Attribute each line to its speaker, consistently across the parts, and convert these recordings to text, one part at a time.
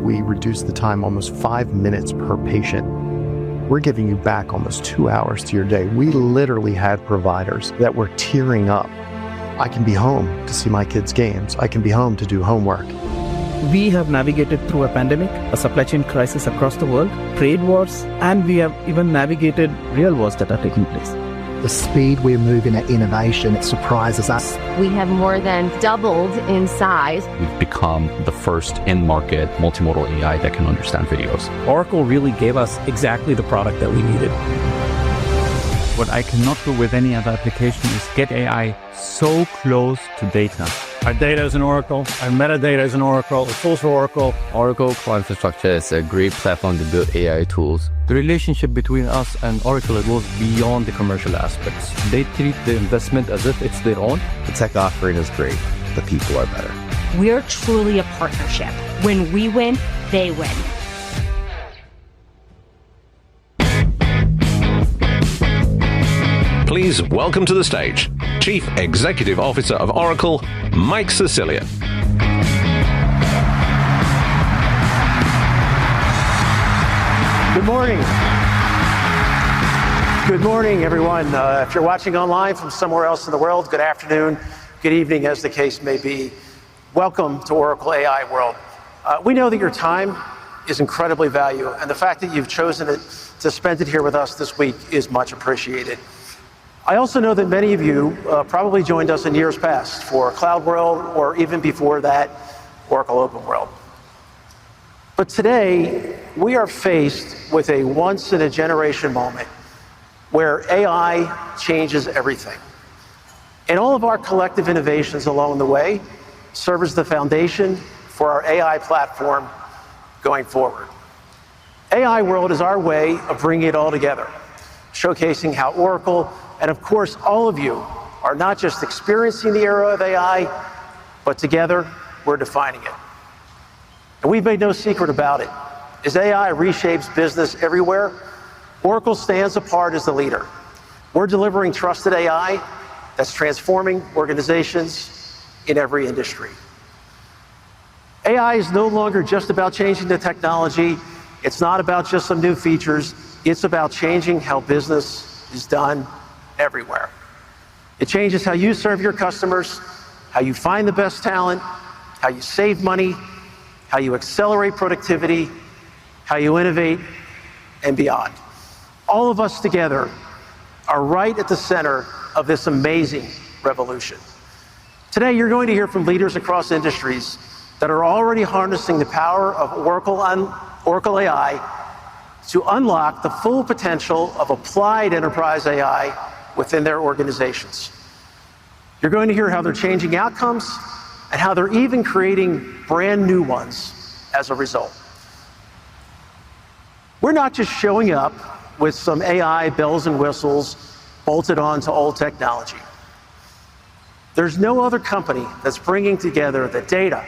Speaker 1: we reduced the time almost 5 minutes per patient. We're giving you back almost 2 hours to your day. We literally had providers that were tearing up. I can be home to see my kids' games. I can be home to do homework.
Speaker 2: We have navigated through a pandemic, a supply chain crisis across the world, trade wars, and we have even navigated real wars that are taking place.
Speaker 3: The speed we're moving at innovation, it surprises us.
Speaker 4: We have more than doubled in size.
Speaker 5: We've become the first in-market multimodal AI that can understand videos.
Speaker 6: Oracle really gave us exactly the product that we needed.
Speaker 7: What I cannot do with any other application is get AI so close to data.
Speaker 8: Our data is in Oracle, our metadata is in Oracle, it's also Oracle.
Speaker 9: Oracle Cloud Infrastructure is a great platform to build AI tools.
Speaker 10: The relationship between us and Oracle goes beyond the commercial aspects. They treat the investment as if it's their own.
Speaker 11: The tech offering is great. The people are better.
Speaker 12: We're truly a partnership. When we win, they win.
Speaker 13: Please welcome to the stage Chief Executive Officer of Oracle, Mike Sicilia.
Speaker 14: Good morning. Good morning, everyone. If you're watching online from somewhere else in the world, good afternoon, good evening, as the case may be. Welcome to Oracle AI World. We know that your time is incredibly valuable, and the fact that you've chosen to spend it here with us this week is much appreciated. I also know that many of you probably joined us in years past for Cloud World, or even before that, Oracle Open World. But today, we are faced with a once-in-a-generation moment where AI changes everything. And all of our collective innovations along the way serve as the foundation for our AI platform going forward. AI World is our way of bringing it all together, showcasing how Oracle, and of course all of you, are not just experiencing the era of AI, but together we're defining it. And we've made no secret about it. As AI reshapes business everywhere, Oracle stands apart as the leader. We're delivering trusted AI that's transforming organizations in every industry. AI is no longer just about changing the technology. It's not about just some new features. It's about changing how business is done everywhere. It changes how you serve your customers, how you find the best talent, how you save money, how you accelerate productivity, how you innovate, and beyond. All of us together are right at the center of this amazing revolution. Today, you're going to hear from leaders across industries that are already harnessing the power of Oracle AI to unlock the full potential of applied enterprise AI within their organizations. You're going to hear how they're changing outcomes and how they're even creating brand new ones as a result. We're not just showing up with some AI bells and whistles bolted onto old technology. There's no other company that's bringing together the data,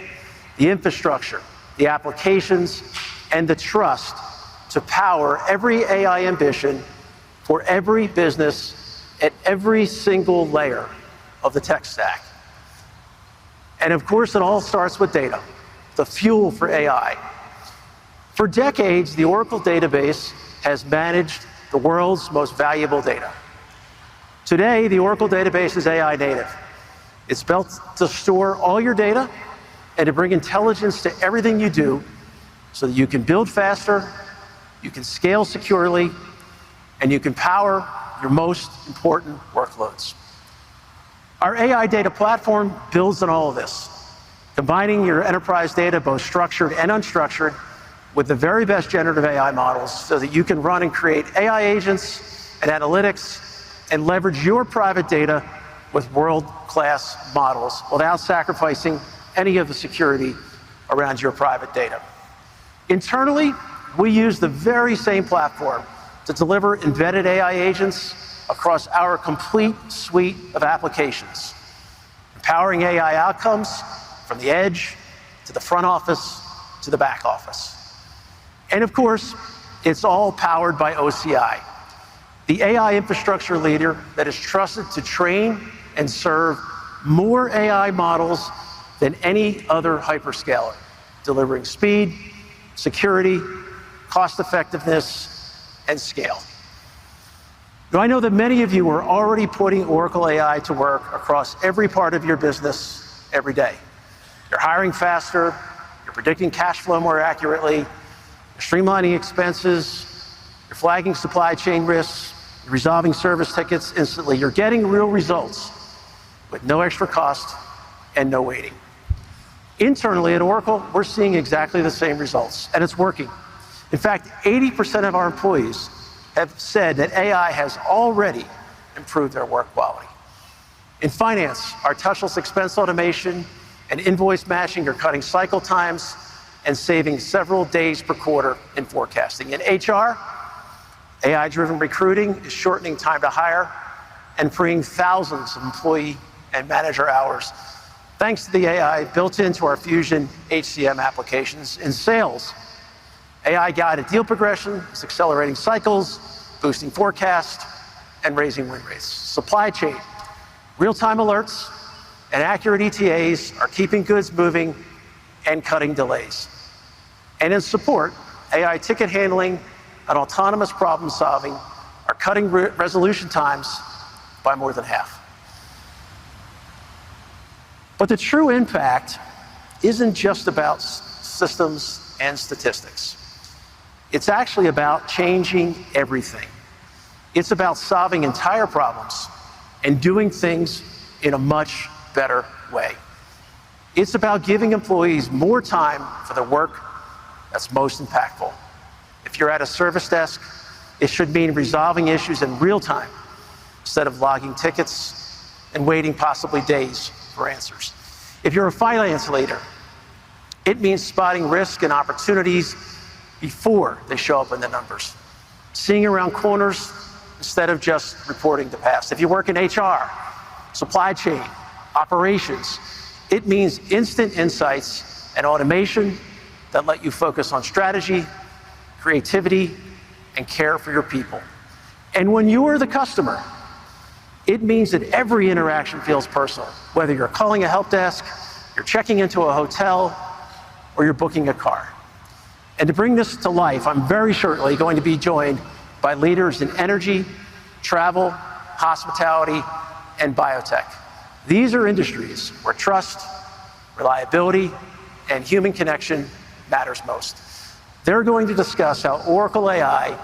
Speaker 14: the infrastructure, the applications, and the trust to power every AI ambition for every business at every single layer of the tech stack. And of course, it all starts with data, the fuel for AI. For decades, the Oracle database has managed the world's most valuable data. Today, the Oracle database is AI native. It's built to store all your data and to bring intelligence to everything you do so that you can build faster, you can scale securely, and you can power your most important workloads. Our AI data platform builds on all of this, combining your enterprise data, both structured and unstructured, with the very best generative AI models so that you can run and create AI agents and analytics and leverage your private data with world-class models without sacrificing any of the security around your private data. Internally, we use the very same platform to deliver embedded AI agents across our complete suite of applications, empowering AI outcomes from the edge to the front office to the back office. And of course, it's all powered by OCI, the AI infrastructure leader that is trusted to train and serve more AI models than any other hyperscaler, delivering speed, security, cost effectiveness, and scale. Now, I know that many of you are already putting Oracle AI to work across every part of your business every day. You're hiring faster, you're predicting cash flow more accurately, you're streamlining expenses, you're flagging supply chain risks, you're resolving service tickets instantly. You're getting real results with no extra cost and no waiting. Internally at Oracle, we're seeing exactly the same results, and it's working. In fact, 80% of our employees have said that AI has already improved their work quality. In finance, our touchless expense automation and invoice matching are cutting cycle times and saving several days per quarter in forecasting. In HR, AI-driven recruiting is shortening time to hire and freeing thousands of employee and manager hours, thanks to the AI built into our Fusion HCM applications. In sales, AI-guided deal progression is accelerating cycles, boosting forecast, and raising win rates. Supply chain, real-time alerts and accurate ETAs are keeping goods moving and cutting delays. And in support, AI ticket handling and autonomous problem solving are cutting resolution times by more than half. But the true impact isn't just about systems and statistics. It's actually about changing everything. It's about solving entire problems and doing things in a much better way. It's about giving employees more time for the work that's most impactful. If you're at a service desk, it should mean resolving issues in real time instead of logging tickets and waiting possibly days for answers. If you're a finance leader, it means spotting risk and opportunities before they show up in the numbers, seeing around corners instead of just reporting the past. If you work in HR, supply chain, operations, it means instant insights and automation that let you focus on strategy, creativity, and care for your people. And when you are the customer, it means that every interaction feels personal, whether you're calling a help desk, you're checking into a hotel, or you're booking a car. And to bring this to life, I'm very shortly going to be joined by leaders in energy, travel, hospitality, and biotech. These are industries where trust, reliability, and human connection matters most. They're going to discuss how Oracle AI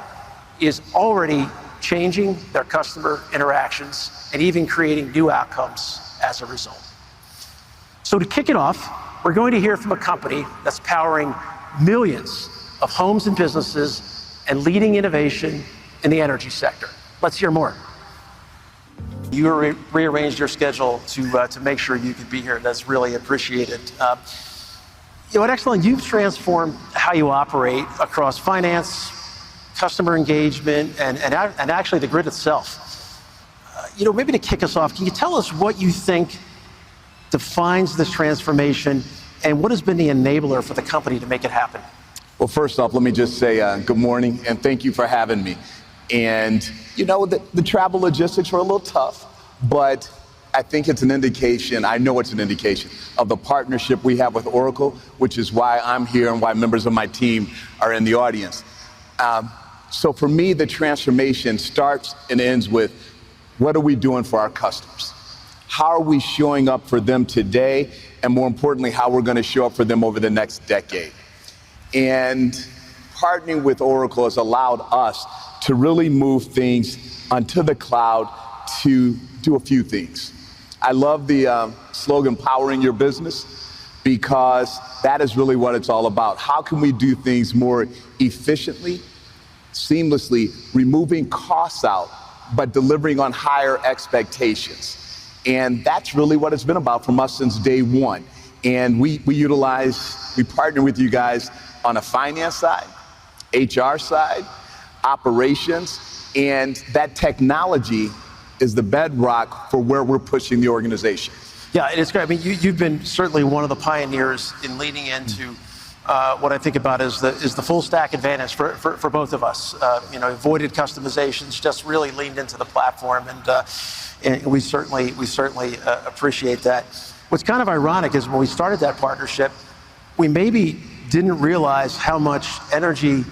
Speaker 14: is already changing their customer interactions and even creating new outcomes as a result. So to kick it off, we're going to hear from a company that's powering millions of homes and businesses and leading innovation in the energy sector. Let's hear more. You rearranged your schedule to make sure you could be here. That's really appreciated. At Exelon, you've transformed how you operate across finance, customer engagement, and actually the grid itself. Maybe to kick us off, can you tell us what you think defines this transformation and what has been the enabler for the company to make it happen?
Speaker 15: Well, first off, let me just say good morning and thank you for having me. And the travel logistics were a little tough, but I think it's an indication, I know it's an indication of the partnership we have with Oracle, which is why I'm here and why members of my team are in the audience. So for me, the transformation starts and ends with what are we doing for our customers? How are we showing up for them today? And more importantly, how we're going to show up for them over the next decade. And partnering with Oracle has allowed us to really move things onto the cloud to do a few things. I love the slogan, powering your business, because that is really what it's all about. How can we do things more efficiently, seamlessly, removing costs out, but delivering on higher expectations? And that's really what it's been about from us since day one. And we partner with you guys on a finance side, HR side, operations, and that technology is the bedrock for where we're pushing the organization.
Speaker 14: Yeah, and it's great. I mean, you've been certainly one of the pioneers in leaning into what I think about is the full stack advantage for both of us. Avoided customizations, just really leaned into the platform, and we certainly appreciate that. What's kind of ironic is when we started that partnership, we maybe didn't realize how much energy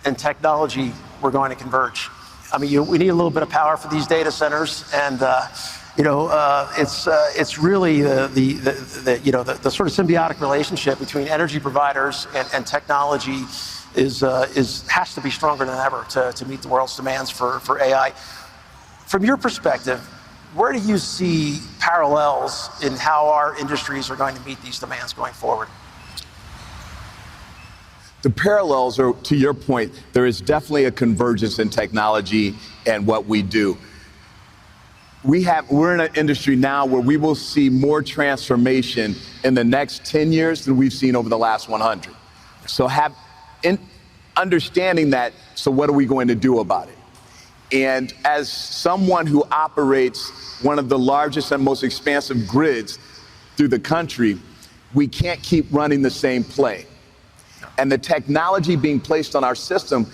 Speaker 14: and technology were going to converge. I mean, we need a little bit of power for these data centers, and it's really the sort of symbiotic relationship between energy providers and technology has to be stronger than ever to meet the world's demands for AI. From your perspective, where do you see parallels in how our industries are going to meet these demands going forward?
Speaker 15: The parallels are, to your point, there is definitely a convergence in technology and what we do. We're in an industry now where we will see more transformation in the next 10 years than we've seen over the last 100. So understanding that, so what are we going to do about it? And as someone who operates one of the largest and most expansive grids through the country, we can't keep running the same play. And the technology being placed on our system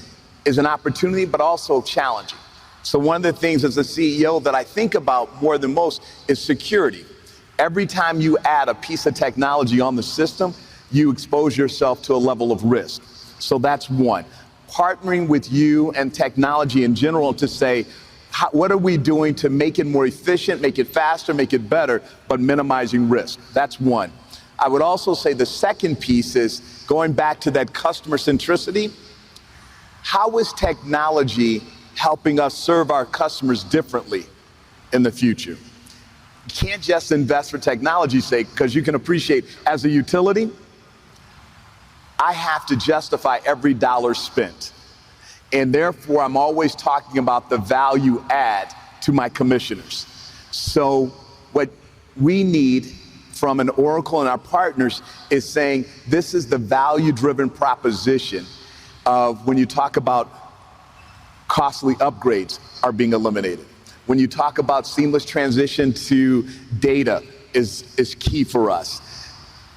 Speaker 15: is an opportunity, but also challenging. So one of the things as a CEO that I think about more than most is security. Every time you add a piece of technology on the system, you expose yourself to a level of risk. So that's one. Partnering with you and technology in general to say, what are we doing to make it more efficient, make it faster, make it better, but minimizing risk? That's one. I would also say the second piece is going back to that customer centricity. How is technology helping us serve our customers differently in the future? You can't just invest for technology's sake, because you can appreciate as a utility, I have to justify every dollar spent. And therefore, I'm always talking about the value add to my commissioners. So what we need from an Oracle and our partners is saying, this is the value-driven proposition of when you talk about costly upgrades are being eliminated. When you talk about seamless transition to data is key for us.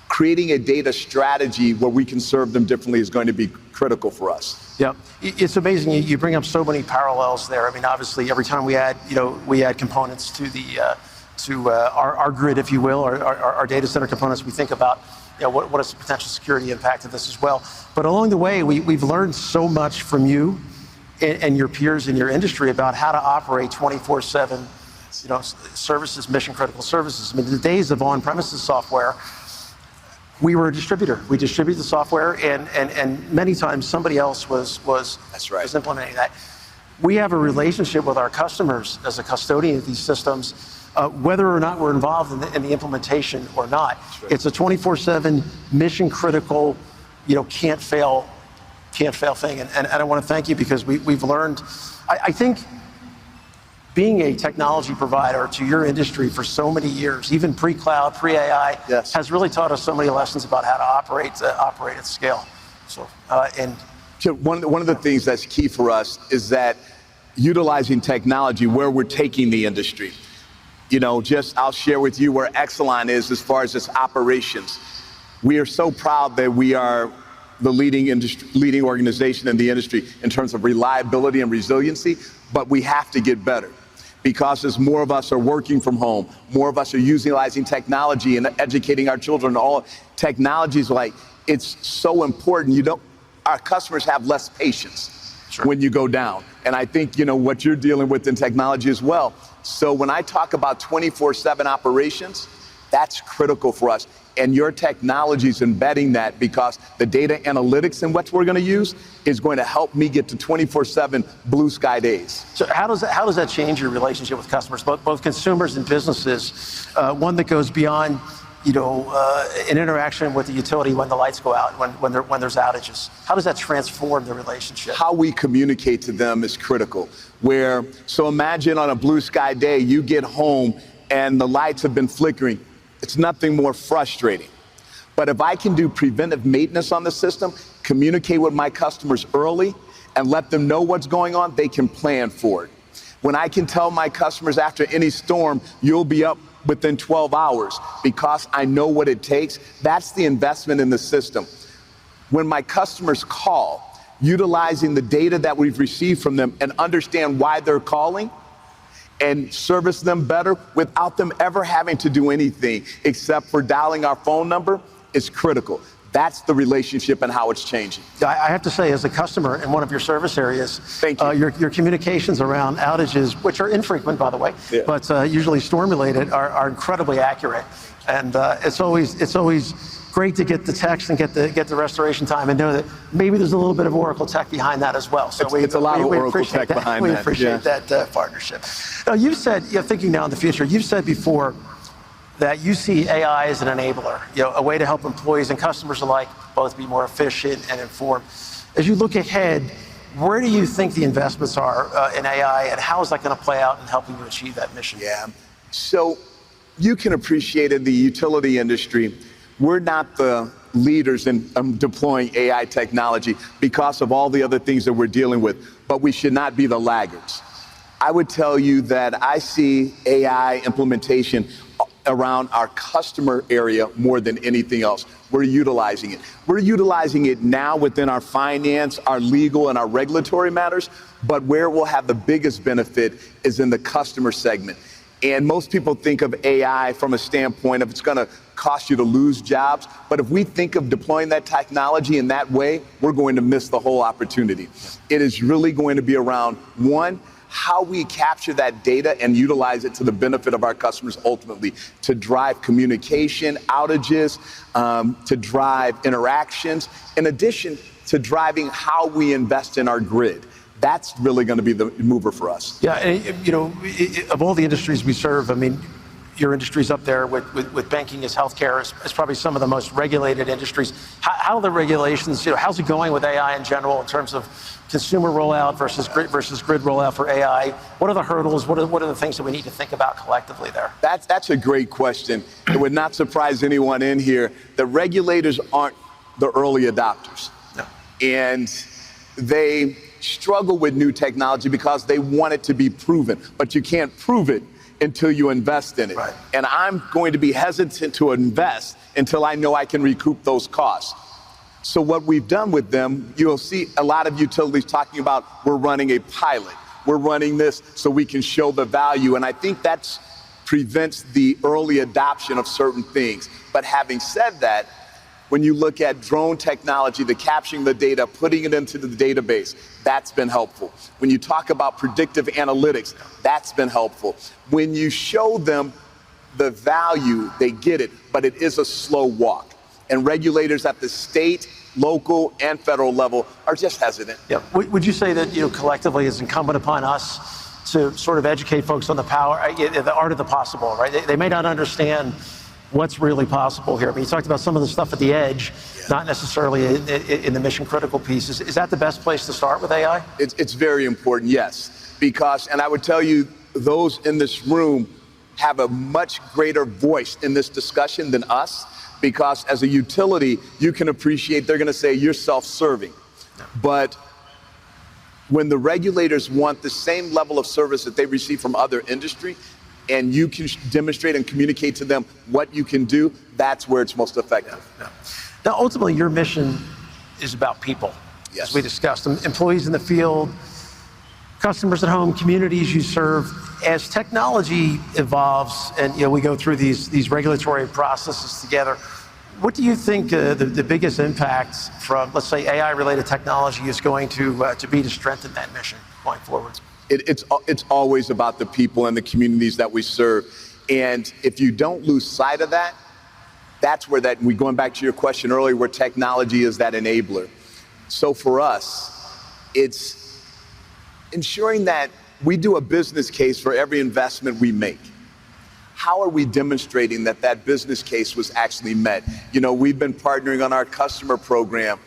Speaker 15: Creating a data strategy where we can serve them differently is going to be critical for us.
Speaker 14: Yeah, it's amazing. You bring up so many parallels there. I mean, obviously, every time we add components to our grid, if you will, or our data center components, we think about what is the potential security impact of this as well. But along the way, we've learned so much from you and your peers in your industry about how to operate 24/7, services, mission critical services. I mean, the days of on-premises software, we were a distributor. We distributed the software, and many times somebody else was implementing that. We have a relationship with our customers as a custodian of these systems, whether or not we're involved in the implementation or not. It's a 24/7 mission critical, can't fail thing. And I want to thank you because we've learned. I think being a technology provider to your industry for so many years, even pre-cloud, pre-AI, has really taught us so many lessons about how to operate at scale. So,
Speaker 15: one of the things that's key for us is that utilizing technology where we're taking the industry. I'll share with you where Exelon is as far as its operations. We are so proud that we are the leading organization in the industry in terms of reliability and resiliency, but we have to get better. Because as more of us are working from home, more of us are utilizing technology and educating our children, all technologies, it's so important. Our customers have less patience when you go down. And I think, what you're dealing with in technology as well. So when I talk about 24/7 operations, that's critical for us. And your technology is embedding that because the data analytics and what we're going to use is going to help me get to 24/7 blue sky days.
Speaker 14: So how does that change your relationship with customers, both consumers and businesses? One that goes beyond, an interaction with the utility when the lights go out, when there's outages. How does that transform the relationship?
Speaker 15: How we communicate to them is critical. So imagine on a blue sky day, you get home and the lights have been flickering. It's nothing more frustrating. But if I can do preventive maintenance on the system, communicate with my customers early, and let them know what's going on, they can plan for it. When I can tell my customers after any storm, you'll be up within 12 hours because I know what it takes, that's the investment in the system. When my customers call, utilizing the data that we've received from them and understand why they're calling, and service them better without them ever having to do anything except for dialing our phone number is critical. That's the relationship and how it's changing.
Speaker 14: I have to say, as a customer in one of your service areas,
Speaker 15: thank you.
Speaker 14: Your communications around outages, which are infrequent, by the way, but usually storm-related, are incredibly accurate. And it's always great to get the text and get the restoration time and know that maybe there's a little bit of Oracle tech behind that as well. So
Speaker 15: it's a lot of Oracle tech behind that.
Speaker 14: We appreciate that partnership. Now, you've said, thinking now in the future, you've said before that you see AI as an enabler, a way to help employees and customers alike both be more efficient and informed. As you look ahead, where do you think the investments are in AI, and how is that going to play out in helping you achieve that mission?
Speaker 15: Yeah. So you can appreciate in the utility industry, we're not the leaders in deploying AI technology because of all the other things that we're dealing with, but we should not be the laggards. I would tell you that I see AI implementation around our customer area more than anything else. We're utilizing it. We're utilizing it now within our finance, our legal, and our regulatory matters, but where we'll have the biggest benefit is in the customer segment. And most people think of AI from a standpoint of it's going to cost you to lose jobs. But if we think of deploying that technology in that way, we're going to miss the whole opportunity. It is really going to be around, one, how we capture that data and utilize it to the benefit of our customers ultimately, to drive communication, outages, to drive interactions, in addition to driving how we invest in our grid. That's really going to be the mover for us.
Speaker 14: Yeah, and, of all the industries we serve, I mean, your industry's up there with banking as healthcare is probably some of the most regulated industries. How are the regulations, how's it going with AI in general in terms of consumer rollout versus grid rollout for AI? What are the hurdles? What are the things that we need to think about collectively there?
Speaker 15: That's a great question. It would not surprise anyone in here. The regulators aren't the early adopters.
Speaker 14: No.
Speaker 15: And they struggle with new technology because they want it to be proven, but you can't prove it until you invest in it.
Speaker 14: Right.
Speaker 15: And I'm going to be hesitant to invest until I know I can recoup those costs. So what we've done with them, you'll see a lot of utilities talking about we're running a pilot. We're running this so we can show the value. And I think that prevents the early adoption of certain things. But having said that, when you look at drone technology, the capturing the data, putting it into the database, that's been helpful. When you talk about predictive analytics, that's been helpful. When you show them the value, they get it, but it is a slow walk. And regulators at the state, local, and federal level are just hesitant.
Speaker 14: Yeah. Would you say that collectively it's incumbent upon us to sort of educate folks on the art of the possible, right? They may not understand what's really possible here. I mean, you talked about some of the stuff at the edge, not necessarily in the mission critical pieces. Is that the best place to start with AI?
Speaker 15: It's very important, yes. Because, and I would tell you, those in this room have a much greater voice in this discussion than us, because as a utility, you can appreciate, they're going to say you're self-serving. But when the regulators want the same level of service that they receive from other industry, and you can demonstrate and communicate to them what you can do, that's where it's most effective.
Speaker 14: Yeah. Now, ultimately, your mission is about people,
Speaker 15: yes,
Speaker 14: as we discussed. Employees in the field, customers at home, communities you serve. As technology evolves and we go through these regulatory processes together, what do you think the biggest impact from, let's say, AI-related technology is going to be to strengthen that mission going forward?
Speaker 15: It's always about the people and the communities that we serve. And if you don't lose sight of that, that's where going back to your question earlier, where technology is that enabler. So for us, it's ensuring that we do a business case for every investment we make. How are we demonstrating that that business case was actually met? We've been partnering on our customer program.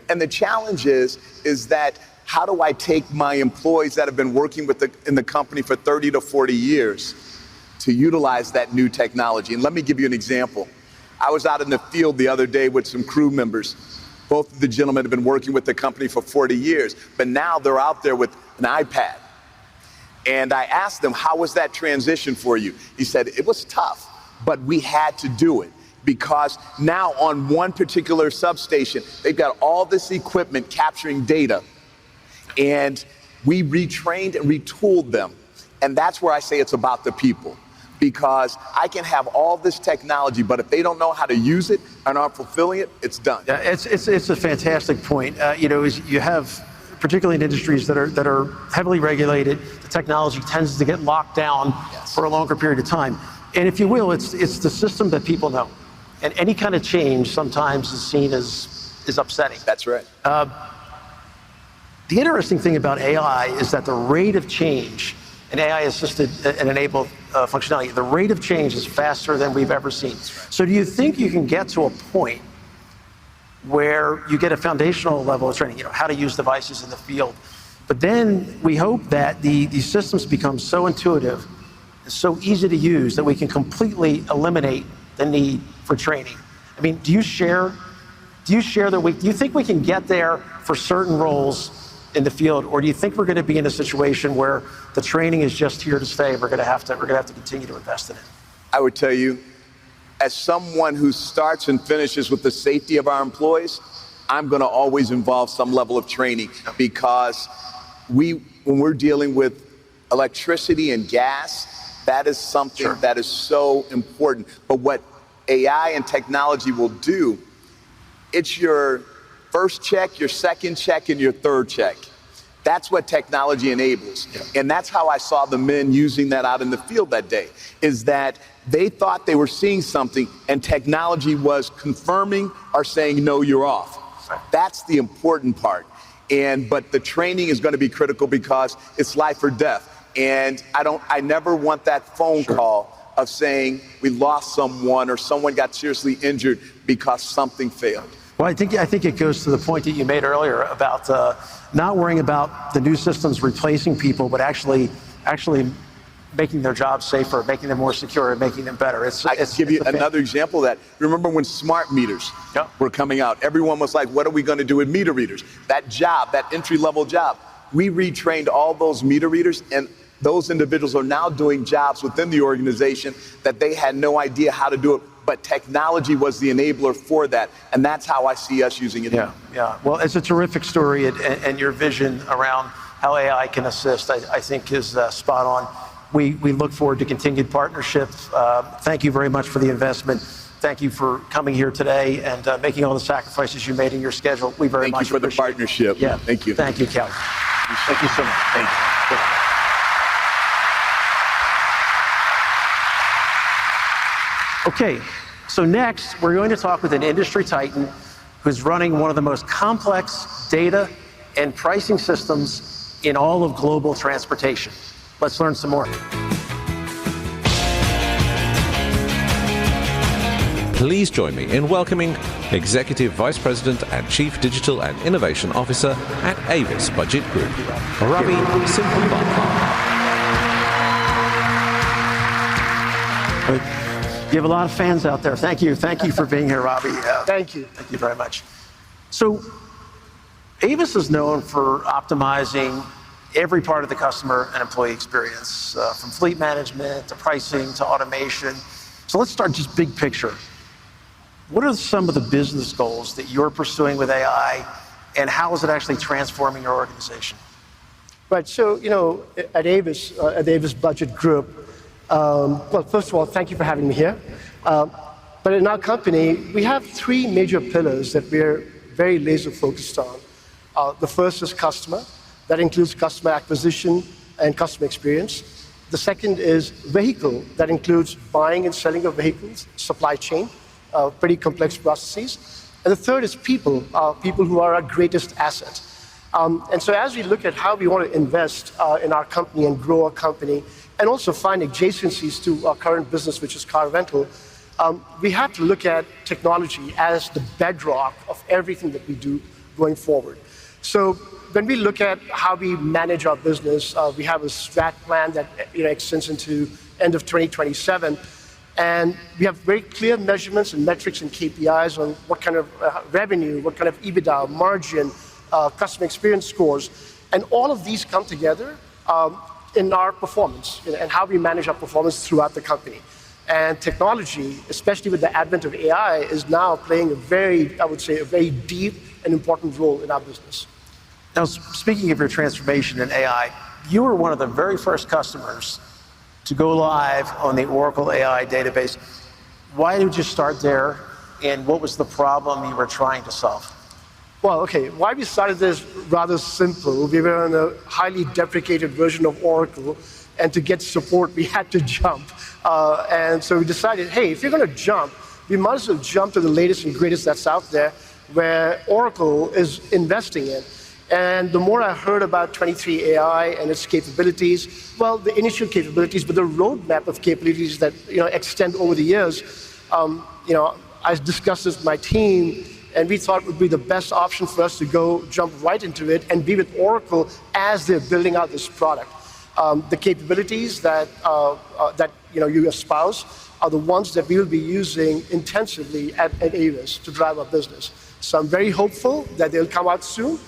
Speaker 15: And the challenge is that how do I take my employees that have been working in the company for 30 to 40 years to utilize that new technology? And let me give you an example. I was out in the field the other day with some crew members. Both of the gentlemen have been working with the company for 40 years, but now they're out there with an iPad. And I asked them, how was that transition for you? He said, it was tough, but we had to do it. Because now on one particular substation, they've got all this equipment capturing data. And we retrained and retooled them. And that's where I say it's about the people. because I can have all this technology, but if they don't know how to use it and aren't fulfilling it, it's done.
Speaker 14: Yeah, it's a fantastic point. You have, particularly in industries that are heavily regulated, the technology tends to get locked down for a longer period of time. And if you will, it's the system that people know. And any kind of change sometimes is seen as upsetting.
Speaker 15: That's right.
Speaker 14: The interesting thing about AI is that the rate of change and AI-assisted and enabled functionality, the rate of change is faster than we've ever seen. So do you think you can get to a point where you get a foundational level of training, how to use devices in the field, but then we hope that these systems become so intuitive and so easy to use that we can completely eliminate the need for training? I mean, do you think we can get there for certain roles in the field, or do you think we're going to be in a situation where the training is just here to stay? We're going to have to continue to invest in it.
Speaker 15: I would tell you, as someone who starts and finishes with the safety of our employees, I'm going to always involve some level of training, because when we're dealing with electricity and gas, that is something that is so important. But what AI and technology will do, it's your first check, your second check, and your third check. That's what technology enables. And that's how I saw the men using that out in the field that day, is that they thought they were seeing something and technology was confirming or saying, no, you're off. That's the important part. But the training is going to be critical, because it's life or death. And I never want that phone call of saying we lost someone or someone got seriously injured because something failed.
Speaker 14: Well, I think it goes to the point that you made earlier about not worrying about the new systems replacing people, but actually making their jobs safer, making them more secure, and making them better.
Speaker 15: I can give you another example of that. Remember when smart meters were coming out? Everyone was like, what are we going to do with meter readers? That job, that entry-level job. We retrained all those meter readers, and those individuals are now doing jobs within the organization that they had no idea how to do it, but technology was the enabler for that, and that's how I see us using it.
Speaker 14: Yeah. Well, it's a terrific story, and your vision around how AI can assist, I think, is spot on. We look forward to continued partnership. Thank you very much for the investment. Thank you for coming here today and making all the sacrifices you made in your schedule. We very much appreciate it.
Speaker 15: Thank you for the partnership.
Speaker 14: Yeah.
Speaker 15: Thank you.
Speaker 14: Thank you, Kelly. Thank you so much.
Speaker 15: Thank you.
Speaker 14: Okay, so next we're going to talk with an industry titan who's running one of the most complex data and pricing systems in all of global transportation. Let's learn some more.
Speaker 13: Please join me in welcoming Executive Vice President and Chief Digital and Innovation Officer at Avis Budget Group, Ravi Simplebhakar.
Speaker 14: You have a lot of fans out there. Thank you for being here, Ravi.
Speaker 16: Thank you.
Speaker 14: Thank you very much. So, Avis is known for optimizing every part of the customer and employee experience, from fleet management to pricing to automation. So let's start just big picture. What are some of the business goals that you're pursuing with AI, and how is it actually transforming your organization?
Speaker 16: Right. So, at Avis, the Avis Budget Group, well, first of all, thank you for having me here. But in our company, we have three major pillars that we're very laser focused on. The first is customer. That includes customer acquisition and customer experience. The second is vehicle. That includes buying and selling of vehicles, supply chain, pretty complex processes. And the third is people, people who are our greatest asset. And so as we look at how we want to invest in our company and grow our company, and also find adjacencies to our current business, which is car rental, we have to look at technology as the bedrock of everything that we do going forward. So when we look at how we manage our business, we have a strat plan that extends into end of 2027. And we have very clear measurements and metrics and KPIs on what kind of revenue, what kind of EBITDA, margin, customer experience scores. And all of these come together in our performance and how we manage our performance throughout the company. And technology, especially with the advent of AI, is now playing a very deep and important role in our business.
Speaker 14: Now, speaking of your transformation in AI, you were one of the very first customers to go live on the Oracle AI database. Why did you start there, and what was the problem you were trying to solve?
Speaker 16: Well, okay, why we started this rather simple. We were on a highly deprecated version of Oracle, and to get support, we had to jump. And so we decided, hey, if you're going to jump, we might as well jump to the latest and greatest that's out there, where Oracle is investing in. And the more I heard about 23AI and its capabilities, well, the initial capabilities, but the roadmap of capabilities that extend over the years, I discussed this with my team, and we thought it would be the best option for us to go jump right into it and be with Oracle as they're building out this product. The capabilities that you espouse are the ones that we will be using intensively at Avis to drive our business. So I'm very hopeful that they'll come out soon.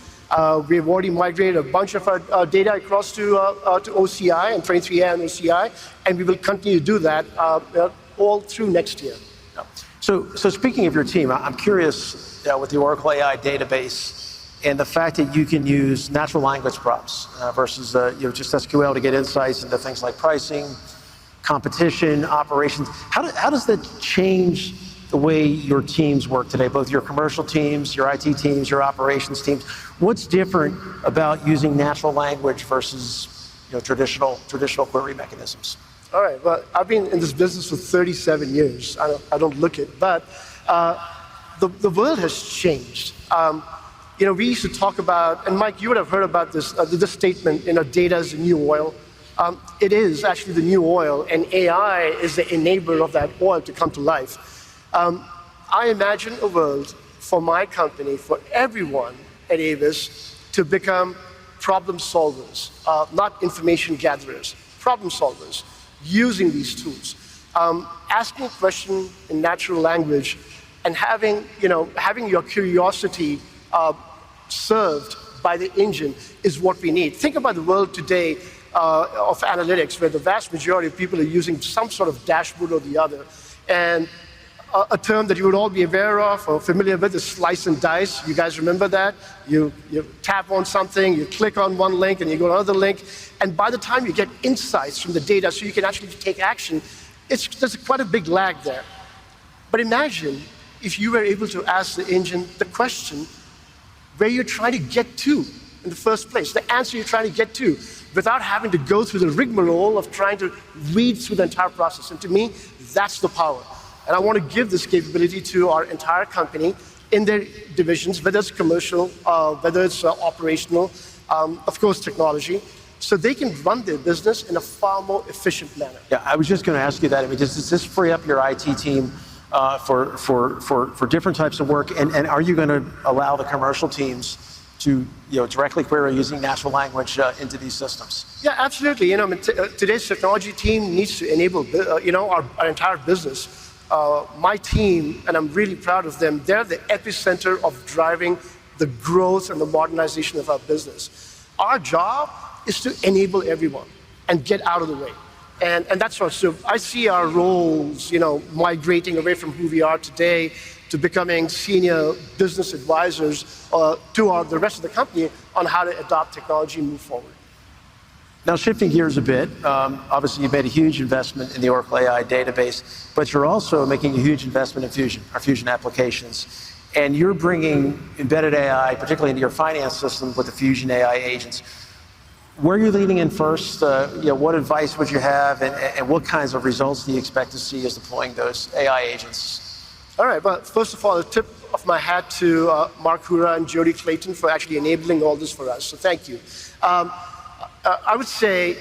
Speaker 16: We've already migrated a bunch of our data across to OCI and 23AI and OCI, and we will continue to do that all through next year.
Speaker 14: So speaking of your team, I'm curious with the Oracle AI database and the fact that you can use natural language prompts versus just SQL to get insights into things like pricing, competition, operations. How does that change the way your teams work today, both your commercial teams, your IT teams, your operations teams? What's different about using natural language versus traditional query mechanisms?
Speaker 16: All right, well, I've been in this business for 37 years. I don't look it, but the world has changed. We used to talk about, and Mike, you would have heard about this statement, data is the new oil. It is actually the new oil, and AI is the enabler of that oil to come to life. I imagine a world for my company, for everyone at Avis, to become problem solvers, not information gatherers, problem solvers, using these tools. Asking a question in natural language and having your curiosity served by the engine is what we need. Think about the world today of analytics, where the vast majority of people are using some sort of dashboard or the other. And a term that you would all be aware of or familiar with is slice and dice. You guys remember that? You tap on something, you click on one link, and you go to another link. And by the time you get insights from the data so you can actually take action, there's quite a big lag there. But imagine if you were able to ask the engine the question where you're trying to get to in the first place, the answer you're trying to get to, without having to go through the rigmarole of trying to read through the entire process. And to me, that's the power. And I want to give this capability to our entire company in their divisions, whether it's commercial, whether it's operational, of course, technology, so they can run their business in a far more efficient manner.
Speaker 14: Yeah, I was just going to ask you that. I mean, does this free up your IT team for different types of work? And are you going to allow the commercial teams to directly query using natural language into these systems?
Speaker 16: Yeah, absolutely. Today's technology team needs to enable our entire business. My team, and I'm really proud of them, they're the epicenter of driving the growth and the modernization of our business. Our job is to enable everyone and get out of the way. And that's what, so I see our roles, migrating away from who we are today to becoming senior business advisors to the rest of the company on how to adopt technology and move forward.
Speaker 14: Now, shifting gears a bit, obviously you've made a huge investment in the Oracle AI database, but you're also making a huge investment in Fusion, our Fusion applications. And you're bringing embedded AI, particularly into your finance system with the Fusion AI agents. Where are you leading in first? What advice would you have, and what kinds of results do you expect to see as deploying those AI agents?
Speaker 16: All right, well, first of all, a tip of my hat to Mark Hura and Jody Clayton for actually enabling all this for us, so thank you. I would say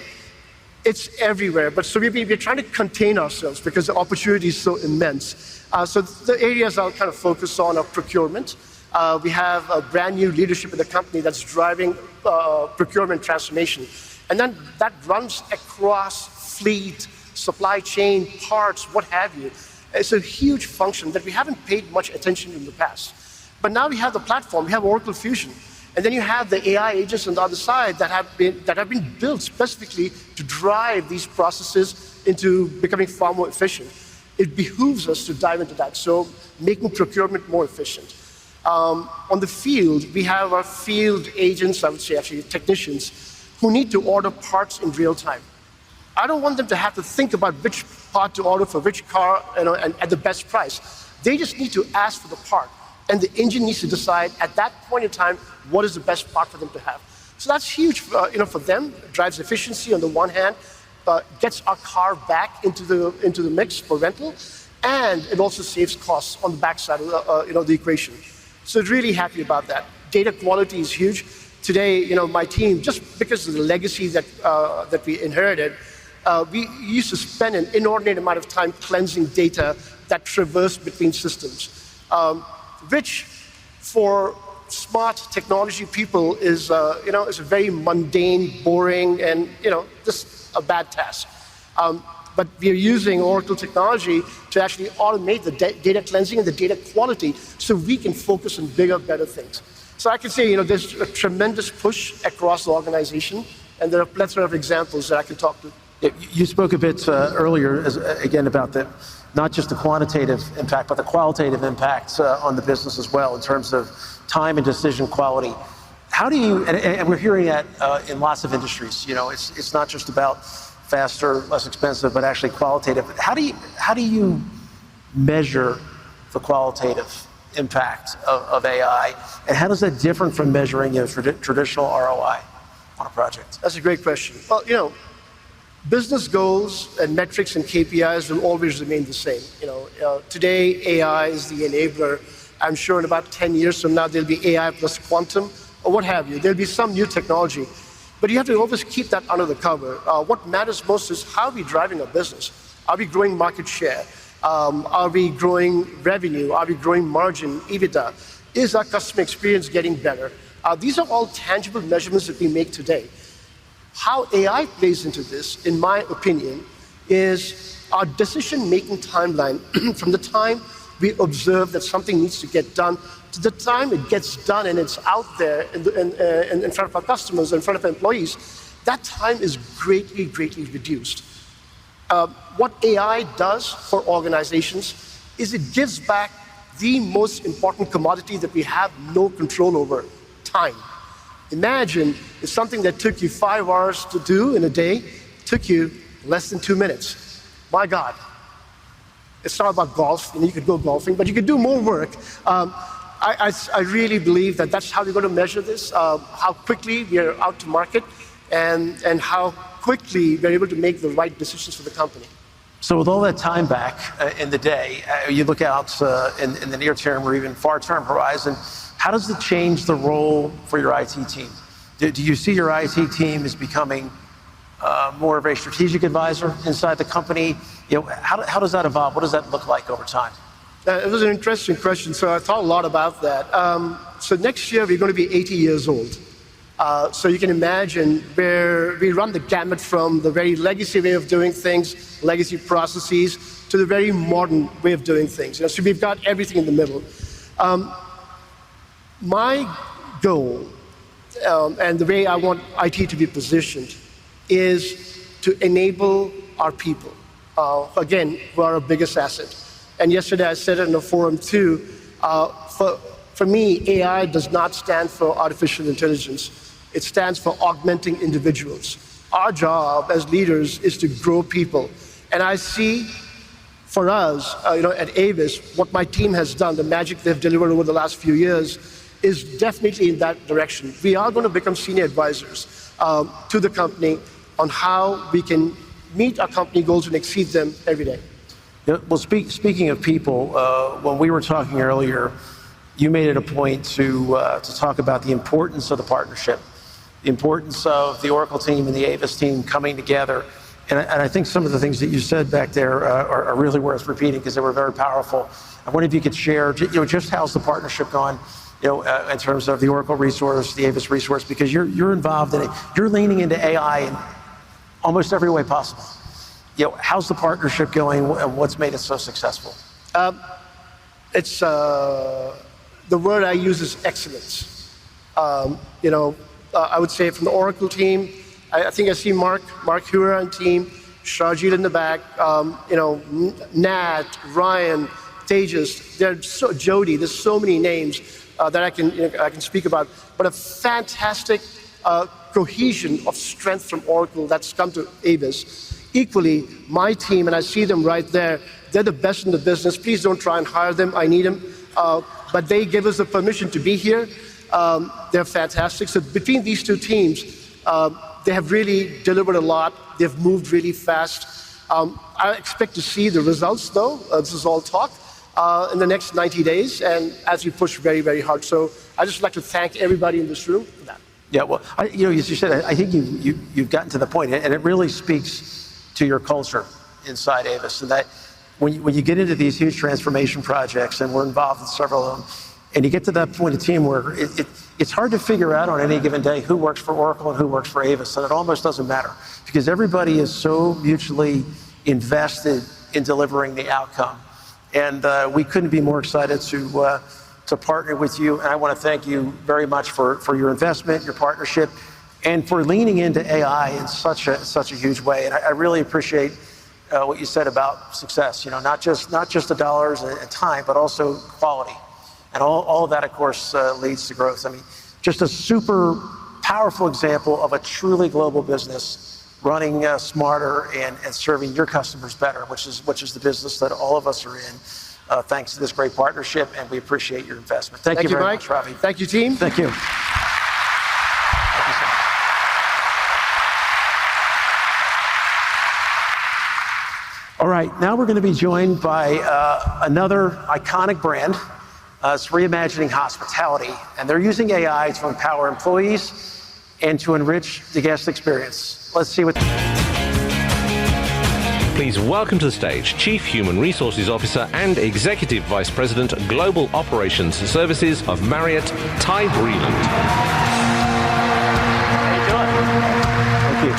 Speaker 16: it's everywhere, but so we're trying to contain ourselves because the opportunity is so immense. So the areas I'll kind of focus on are procurement. We have a brand new leadership in the company that's driving procurement transformation. And then that runs across fleet, supply chain, parts, what have you. It's a huge function that we haven't paid much attention in the past. But now we have the platform, we have Oracle Fusion. And then you have the AI agents on the other side that have been built specifically to drive these processes into becoming far more efficient. It behooves us to dive into that, so making procurement more efficient. On the field, we have our field agents, I would say actually technicians, who need to order parts in real time. I don't want them to have to think about which part to order for which car, and at the best price. They just need to ask for the part, and the engine needs to decide at that point in time what is the best part for them to have. So that's huge, for them. It drives efficiency on the one hand, gets our car back into the mix for rental, and it also saves costs on the backside of the equation. So really happy about that. Data quality is huge. Today, my team, just because of the legacy that we inherited, we used to spend an inordinate amount of time cleansing data that traversed between systems, which for smart technology people is a very mundane, boring, and just a bad task. But we are using Oracle technology to actually automate the data cleansing and the data quality so we can focus on bigger, better things. So I can say, there's a tremendous push across the organization, and there are a plethora of examples that I can talk to.
Speaker 14: You spoke a bit earlier, again, about not just the quantitative impact, but the qualitative impact on the business as well in terms of time and decision quality. How do you, and we're hearing that in lots of industries, it's not just about faster, less expensive, but actually qualitative. How do you measure the qualitative impact of AI, and how does that differ from measuring traditional ROI on a project?
Speaker 16: That's a great question. Well, business goals and metrics and KPIs will always remain the same. Today AI is the enabler. I'm sure in about 10 years from now there'll be AI plus quantum or what have you. There'll be some new technology, but you have to always keep that under the cover. What matters most is how are we driving our business? Are we growing market share? Are we growing revenue? Are we growing margin, EBITDA? Is our customer experience getting better? These are all tangible measurements that we make today. How AI plays into this, in my opinion, is our decision-making timeline from the time we observe that something needs to get done to the time it gets done and it's out there in front of our customers, in front of our employees. That time is greatly, greatly reduced. What AI does for organizations is it gives back the most important commodity that we have no control over, time. Imagine if something that took you 5 hours to do in a day took you less than 2 minutes. My God. It's not about golf, you could go golfing, but you could do more work. I really believe that that's how we're going to measure this, how quickly we are out to market, and how quickly we're able to make the right decisions for the company.
Speaker 14: So with all that time back in the day, you look out in the near term or even far term horizon, how does it change the role for your IT team? Do you see your IT team as becoming more of a strategic advisor inside the company? How does that evolve? What does that look like over time?
Speaker 16: It was an interesting question, so I thought a lot about that. So next year we're going to be 80 years old. So you can imagine where we run the gamut from the very legacy way of doing things, legacy processes, to the very modern way of doing things. So we've got everything in the middle. My goal, and the way I want IT to be positioned, is to enable our people, again, who are our biggest asset. And yesterday I said it in a forum too, for me, AI does not stand for artificial intelligence. It stands for augmenting individuals. Our job as leaders is to grow people. And I see for us, at Avis, what my team has done, the magic they've delivered over the last few years, is definitely in that direction. We are going to become senior advisors to the company on how we can meet our company goals and exceed them every day.
Speaker 14: Well, speaking of people, when we were talking earlier, you made it a point to talk about the importance of the partnership, the importance of the Oracle team and the Avis team coming together. And I think some of the things that you said back there are really worth repeating because they were very powerful. I wonder if you could share, just how's the partnership going, in terms of the Oracle resource, the Avis resource, because you're involved in it. You're leaning into AI in almost every way possible. How's the partnership going, and what's made it so successful?
Speaker 16: It's the word I use is excellence. I would say from the Oracle team, I think I see Mark Hura and team, Sharjit in the back, Nat, Ryan, Tejas, Jody. There's so many names that I can speak about, but a fantastic cohesion of strength from Oracle that's come to Avis. equally, my team, and I see them right there, they're the best in the business. Please don't try and hire them. I need them. But they give us the permission to be here. They're fantastic. So between these two teams, they have really delivered a lot. They've moved really fast. I expect to see the results, though. This is all talk. In the next 90 days, and as we push very, very hard. So I just like to thank everybody in this room for that.
Speaker 14: Yeah, well, as you said, I think you've gotten to the point, and it really speaks to your culture inside Avis, and that when you get into these huge transformation projects, and we're involved in several of them, and you get to that point of team where it's hard to figure out on any given day who works for Oracle and who works for Avis, and it almost doesn't matter because everybody is so mutually invested in delivering the outcome. And we couldn't be more excited to partner with you. And I want to thank you very much for your investment, your partnership, and for leaning into AI in such a huge way. And I really appreciate what you said about success. Not just the dollars and time, but also quality. And all of that, of course, leads to growth. I mean, just a super powerful example of a truly global business running smarter and serving your customers better, which is the business that all of us are in, thanks to this great partnership, and we appreciate your investment. Thank you very
Speaker 16: Mike.
Speaker 14: much, Ravi.
Speaker 16: Thank you, team.
Speaker 14: Thank you. All right, now we're going to be joined by another iconic brand. It's reimagining hospitality, and they're using AI to empower employees and to enrich the guest experience. Let's see what...
Speaker 13: Please welcome to the stage Chief Human Resources Officer and Executive Vice President, Global Operations Services of Marriott, Ty Breland.
Speaker 14: How you doing? Thank you.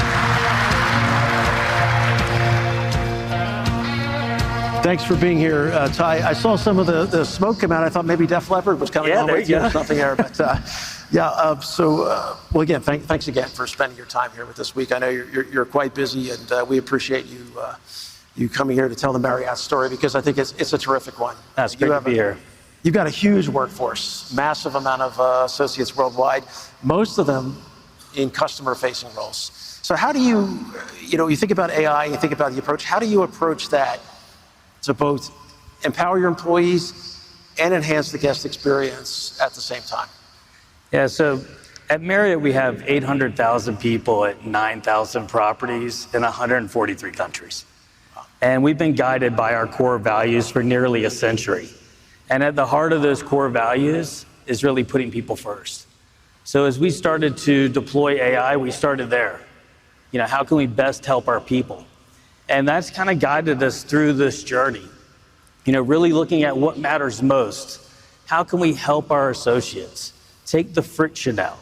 Speaker 14: Thanks for being here, Ty. I saw some of the smoke come out. I thought maybe Def Leppard was coming on with you or something there, but... well, again, thanks again for spending your time here with us this week. I know you're quite busy, and we appreciate you coming here to tell the Marriott story because I think it's a terrific one.
Speaker 17: That's great to be here.
Speaker 14: You've got a huge workforce, massive amount of associates worldwide, most of them in customer-facing roles. So how do you think about AI, you think about the approach, how do you approach that to both empower your employees and enhance the guest experience at the same time?
Speaker 17: Yeah, so at Marriott, we have 800,000 people at 9,000 properties in 143 countries. And we've been guided by our core values for nearly a century. And at the heart of those core values is really putting people first. So as we started to deploy AI, we started there. How can we best help our people? And that's kind of guided us through this journey. Really looking at what matters most. How can we help our associates? Take the friction out,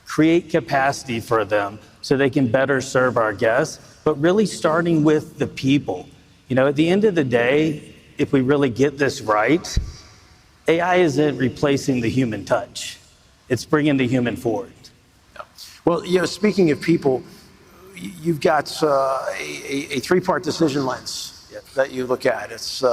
Speaker 17: create capacity for them so they can better serve our guests, but really starting with the people. At the end of the day, if we really get this right, AI isn't replacing the human touch. It's bringing the human forward.
Speaker 14: Well, speaking of people, you've got a three-part decision lens that you look at. It's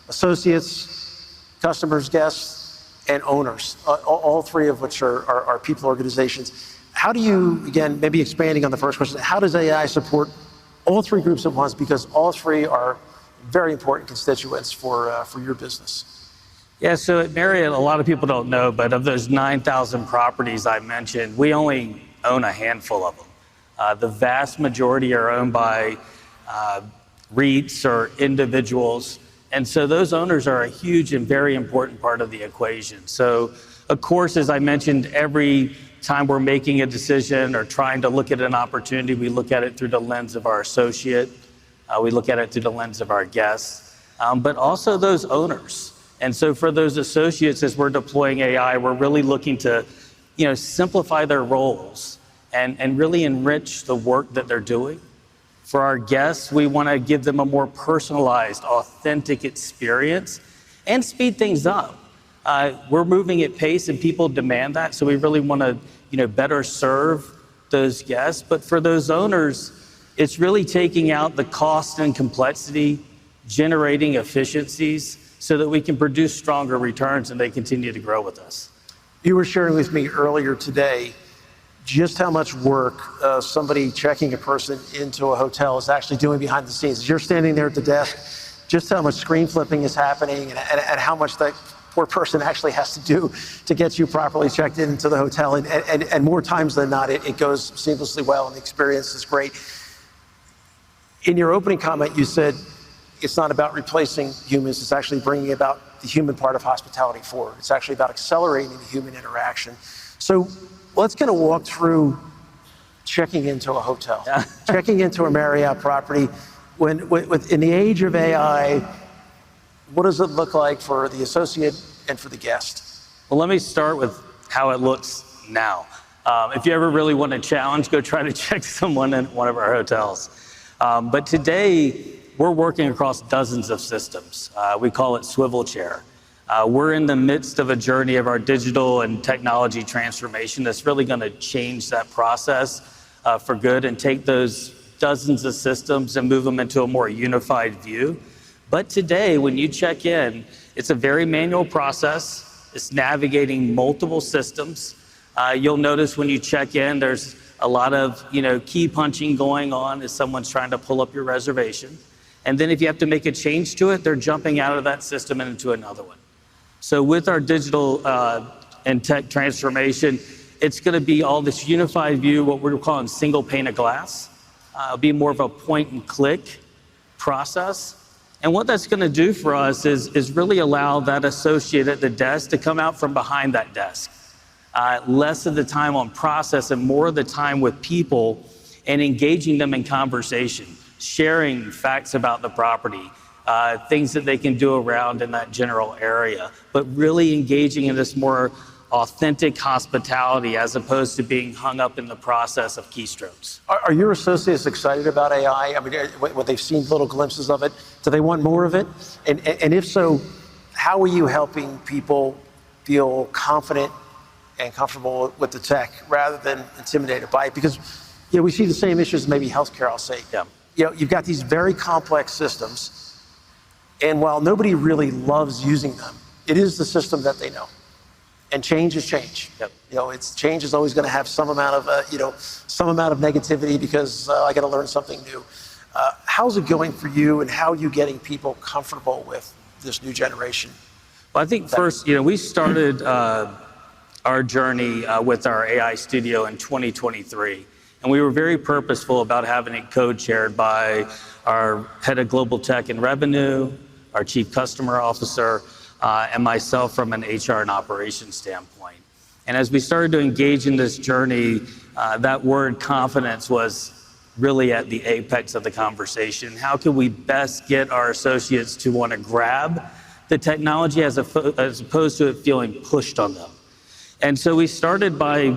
Speaker 14: associates, customers, guests, and owners, all three of which are people organizations. How do you, again, maybe expanding on the first question, how does AI support all three groups at once? Because all three are very important constituents for your business.
Speaker 17: Yeah, so at Marriott, a lot of people don't know, but of those 9,000 properties I mentioned, we only own a handful of them. The vast majority are owned by REITs or individuals. And so those owners are a huge and very important part of the equation. So, of course, as I mentioned, every time we're making a decision or trying to look at an opportunity, we look at it through the lens of our associate. We look at it through the lens of our guests, but also those owners. And so for those associates, as we're deploying AI, we're really looking to, simplify their roles and really enrich the work that they're doing. For our guests, we want to give them a more personalized, authentic experience and speed things up. We're moving at pace and people demand that, so we really want to, better serve those guests. But for those owners, it's really taking out the cost and complexity, generating efficiencies so that we can produce stronger returns and they continue to grow with us.
Speaker 14: You were sharing with me earlier today just how much work somebody checking a person into a hotel is actually doing behind the scenes. As you're standing there at the desk, just how much screen flipping is happening and how much that poor person actually has to do to get you properly checked into the hotel. And more times than not, it goes seamlessly well and the experience is great. In your opening comment, you said it's not about replacing humans, it's actually bringing about the human part of hospitality forward. It's actually about accelerating the human interaction. So let's kind of walk through checking into a hotel, checking into a Marriott property. In the age of AI, what does it look like for the associate and for the guest?
Speaker 17: Well, let me start with how it looks now. If you ever really want a challenge, go try to check someone in one of our hotels. But today, we're working across dozens of systems. We call it swivel chair. We're in the midst of a journey of our digital and technology transformation that's really going to change that process for good and take those dozens of systems and move them into a more unified view. But today, when you check in, it's a very manual process. It's navigating multiple systems. You'll notice when you check in, there's a lot of key punching going on as someone's trying to pull up your reservation. And then if you have to make a change to it, they're jumping out of that system and into another one. So with our digital and tech transformation, it's going to be all this unified view, what we're calling single pane of glass. It'll be more of a point and click process. And what that's going to do for us is really allow that associate at the desk to come out from behind that desk. Less of the time on process and more of the time with people and engaging them in conversation, sharing facts about the property, things that they can do around in that general area, but really engaging in this more authentic hospitality as opposed to being hung up in the process of keystrokes.
Speaker 14: Are your associates excited about AI? I mean, when they've seen little glimpses of it, do they want more of it? And if so, how are you helping people feel confident and comfortable with the tech rather than intimidated by it? Because we see the same issues in maybe healthcare, I'll say.
Speaker 17: Yeah.
Speaker 14: You've got these very complex systems, and while nobody really loves using them, it is the system that they know. And change is change.
Speaker 17: Yep.
Speaker 14: Change is always going to have some amount of negativity because I got to learn something new. How's it going for you, and how are you getting people comfortable with this new generation?
Speaker 17: Well, I think first, we started our journey with our AI studio in 2023, and we were very purposeful about having it co-chaired by our head of global tech and revenue, our chief customer officer, and myself from an HR and operations standpoint. And as we started to engage in this journey, that word confidence was really at the apex of the conversation. How can we best get our associates to want to grab the technology as opposed to it feeling pushed on them? And so we started by,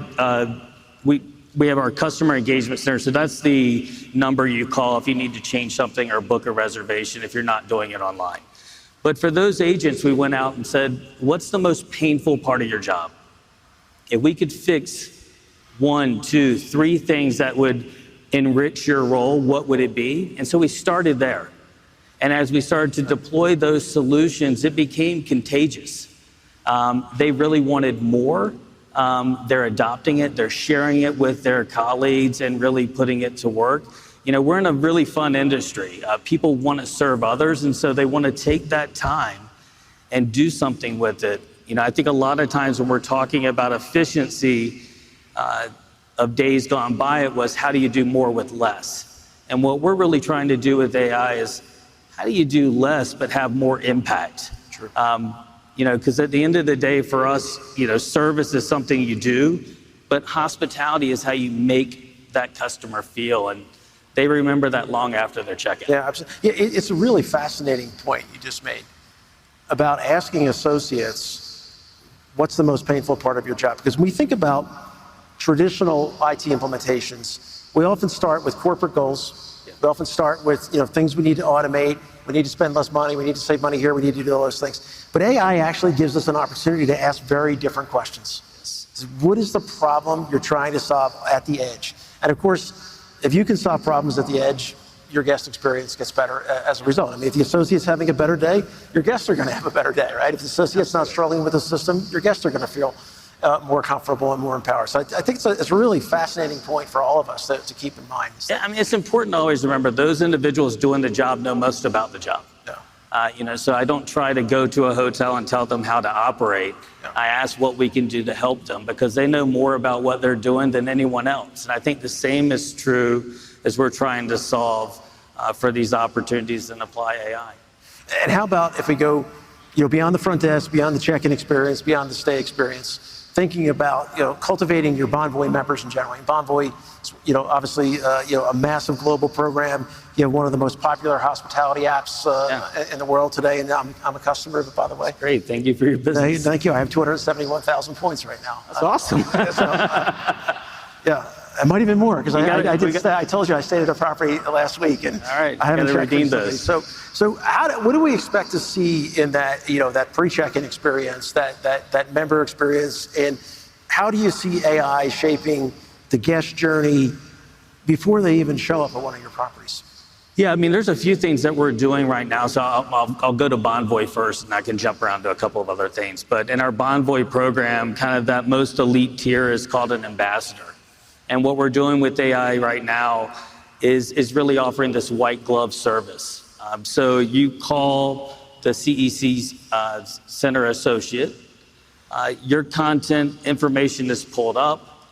Speaker 17: we have our customer engagement center. So that's the number you call if you need to change something or book a reservation if you're not doing it online. But for those agents, we went out and said, what's the most painful part of your job? If we could fix 1, 2, 3 things that would enrich your role, what would it be? And so we started there. And as we started to deploy those solutions, it became contagious. They really wanted more. They're adopting it, they're sharing it with their colleagues and really putting it to work. We're in a really fun industry. People want to serve others, and so they want to take that time and do something with it. I think a lot of times when we're talking about efficiency of days gone by, it was how do you do more with less? And what we're really trying to do with AI is how do you do less but have more impact?
Speaker 14: True.
Speaker 17: Because at the end of the day, for us, service is something you do, but hospitality is how you make that customer feel, and they remember that long after their check-in.
Speaker 14: Yeah, absolutely. Yeah, it's a really fascinating point you just made about asking associates, what's the most painful part of your job? Because when we think about traditional IT implementations, we often start with corporate goals. Yeah. We often start with things we need to automate. We need to spend less money. We need to save money here. We need to do all those things. But AI actually gives us an opportunity to ask very different questions. Yes. What is the problem you're trying to solve at the edge? And of course, if you can solve problems at the edge, your guest experience gets better as a result. I mean, if the associate's having a better day, your guests are going to have a better day, right? If the associate's not struggling with the system, your guests are going to feel more comfortable and more empowered. So I think it's a really fascinating point for all of us to keep in mind.
Speaker 17: Yeah, I mean, it's important to always remember those individuals doing the job know most about the job. So I don't try to go to a hotel and tell them how to operate. I ask what we can do to help them because they know more about what they're doing than anyone else. And I think the same is true as we're trying to solve for these opportunities and apply AI.
Speaker 14: And how about if we go, beyond the front desk, beyond the check-in experience, beyond the stay experience, thinking about, cultivating your Bonvoy members in general. Bonvoy, obviously, a massive global program. One of the most popular hospitality apps in the world today, and I'm a customer of it, by the way.
Speaker 17: Great, thank you for your business.
Speaker 14: Thank you. I have 271,000 points right now.
Speaker 17: That's awesome.
Speaker 14: Yeah. It might even more because I told you I stayed at a property last week, and I haven't
Speaker 17: redeemed those.
Speaker 14: So what do we expect to see in that that pre-check-in experience, that member experience, and how do you see AI shaping the guest journey before they even show up at one of your properties?
Speaker 17: Yeah, I mean, there's a few things that we're doing right now. So I'll go to Bonvoy first, and I can jump around to a couple of other things. But in our Bonvoy program, kind of that most elite tier is called an ambassador. And what we're doing with AI right now is really offering this white glove service. So you call the CEC Center Associate, your content information is pulled up.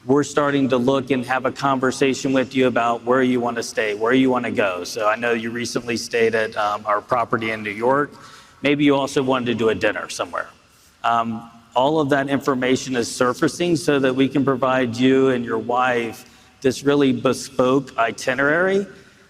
Speaker 17: We're starting to look and have a conversation with you about where you want to stay, where you want to go. So I know you recently stayed at our property in New York. Maybe you also wanted to do a dinner somewhere. All of that information is surfacing so that we can provide you and your wife this really bespoke itinerary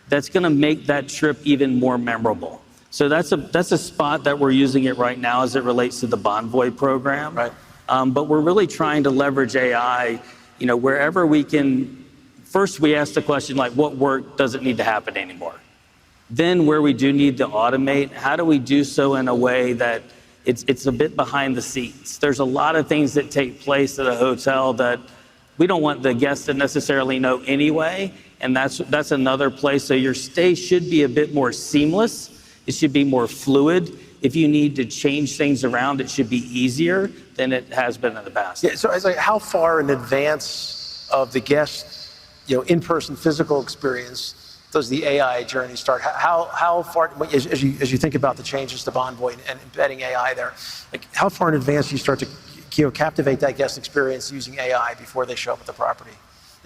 Speaker 17: that's going to make that trip even more memorable. So that's a spot that we're using it right now as it relates to the Bonvoy program.
Speaker 14: Right.
Speaker 17: But we're really trying to leverage AI, wherever we can. First, we ask the question, like, what work doesn't need to happen anymore? Then where we do need to automate, how do we do so in a way that it's a bit behind the scenes? There's a lot of things that take place at a hotel that we don't want the guests to necessarily know anyway, and that's another place. So your stay should be a bit more seamless. It should be more fluid. If you need to change things around, it should be easier than it has been in the past.
Speaker 14: Yeah, so it's like, how far in advance of the guest, in-person physical experience does the AI journey start? How far, as you think about the changes to Bonvoy and embedding AI there, like how far in advance do you start to captivate that guest experience using AI before they show up at the property?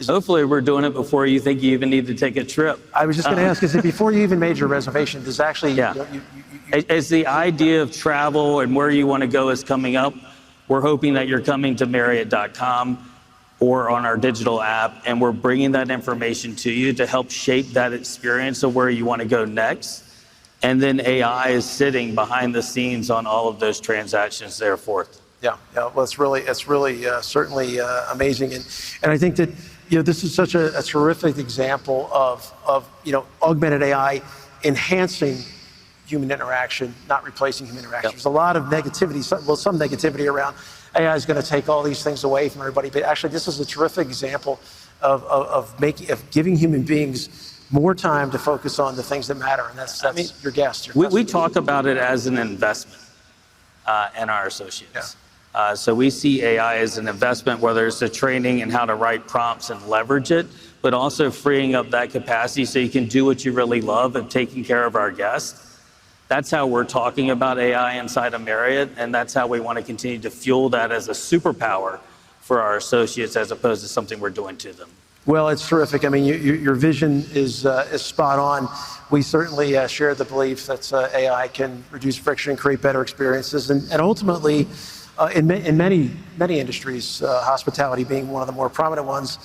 Speaker 17: Hopefully we're doing it before you think you even need to take a trip.
Speaker 14: I was just going to ask, is it before you even made your reservation? Does actually,
Speaker 17: as the idea of travel and where you want to go is coming up, we're hoping that you're coming to Marriott.com or on our digital app, and we're bringing that information to you to help shape that experience of where you want to go next. And then AI is sitting behind the scenes on all of those transactions thereforth.
Speaker 14: Yeah. Well, it's really certainly amazing, and I think that this is such a terrific example of augmented AI enhancing human interaction, not replacing human interaction. Yep. There's a lot of negativity, some negativity around AI is going to take all these things away from everybody, but actually this is a terrific example of giving human beings more time to focus on the things that matter, and that's your guests.
Speaker 17: We talk about it as an investment in our associates. Yeah. So we see AI as an investment, whether it's the training and how to write prompts and leverage it, but also freeing up that capacity so you can do what you really love of taking care of our guests. That's how we're talking about AI inside of Marriott, and that's how we want to continue to fuel that as a superpower for our associates as opposed to something we're doing to them.
Speaker 14: Well, it's terrific. I mean, your vision is spot on. We certainly share the belief that AI can reduce friction and create better experiences, and ultimately, in many industries, hospitality being one of the more prominent ones,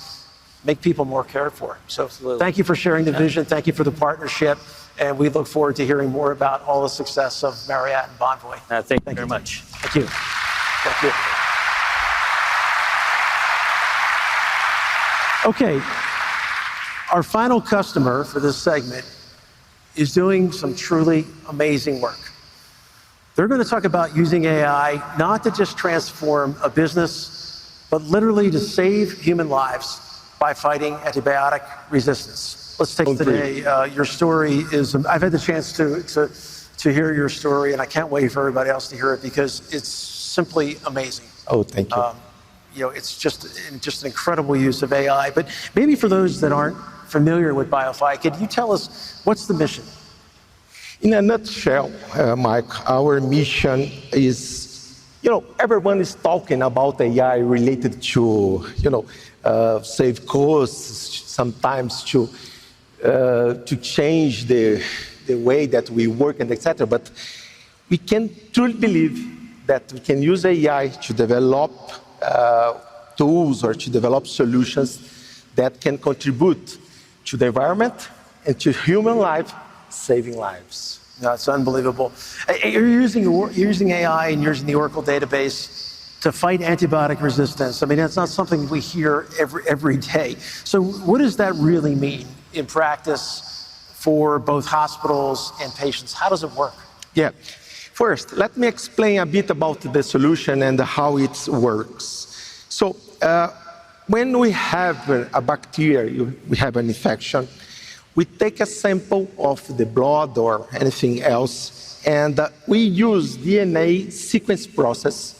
Speaker 14: make people more cared for. So absolutely. Thank you for sharing the vision. Thank you for the partnership. And we look forward to hearing more about all the success of Marriott and Bonvoy.
Speaker 17: Thank you very much.
Speaker 14: Thank you. Thank you. Okay, our final customer for this segment is doing some truly amazing work. They're going to talk about using AI not to just transform a business, but literally to save human lives by fighting antibiotic resistance. Let's take today. Your story is, I've had the chance to hear your story, and I can't wait for everybody else to hear it because it's simply amazing. Oh, thank you. It's just an incredible use of AI. But maybe for those that aren't familiar with BioFi, could you tell us what's the mission?
Speaker 18: In a nutshell, Mike, our mission is, everyone is talking about AI related to, save costs, sometimes to change the way that we work and etc. But we can truly believe that we can use AI to develop tools or to develop solutions that can contribute to the environment and to human life, saving lives.
Speaker 14: No, it's unbelievable. You're using AI and you're using the Oracle database to fight antibiotic resistance. I mean, that's not something we hear every day. So what does that really mean in practice for both hospitals and patients? How does it work?
Speaker 18: Yeah. First, let me explain a bit about the solution and how it works. So when we have a bacteria, we have an infection, we take a sample of the blood or anything else, and we use DNA sequence process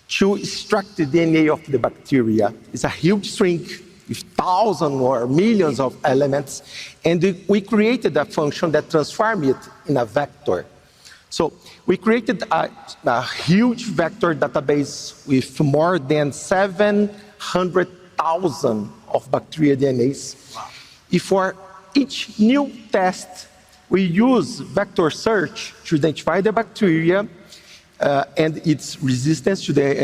Speaker 18: to extract the DNA of the bacteria. It's a huge string with thousands or millions of elements, and we created a function that transforms it in a vector. So we created a huge vector database with more than 700,000 of bacteria DNAs. Wow. For each new test, we use vector search to identify the bacteria and its resistance to the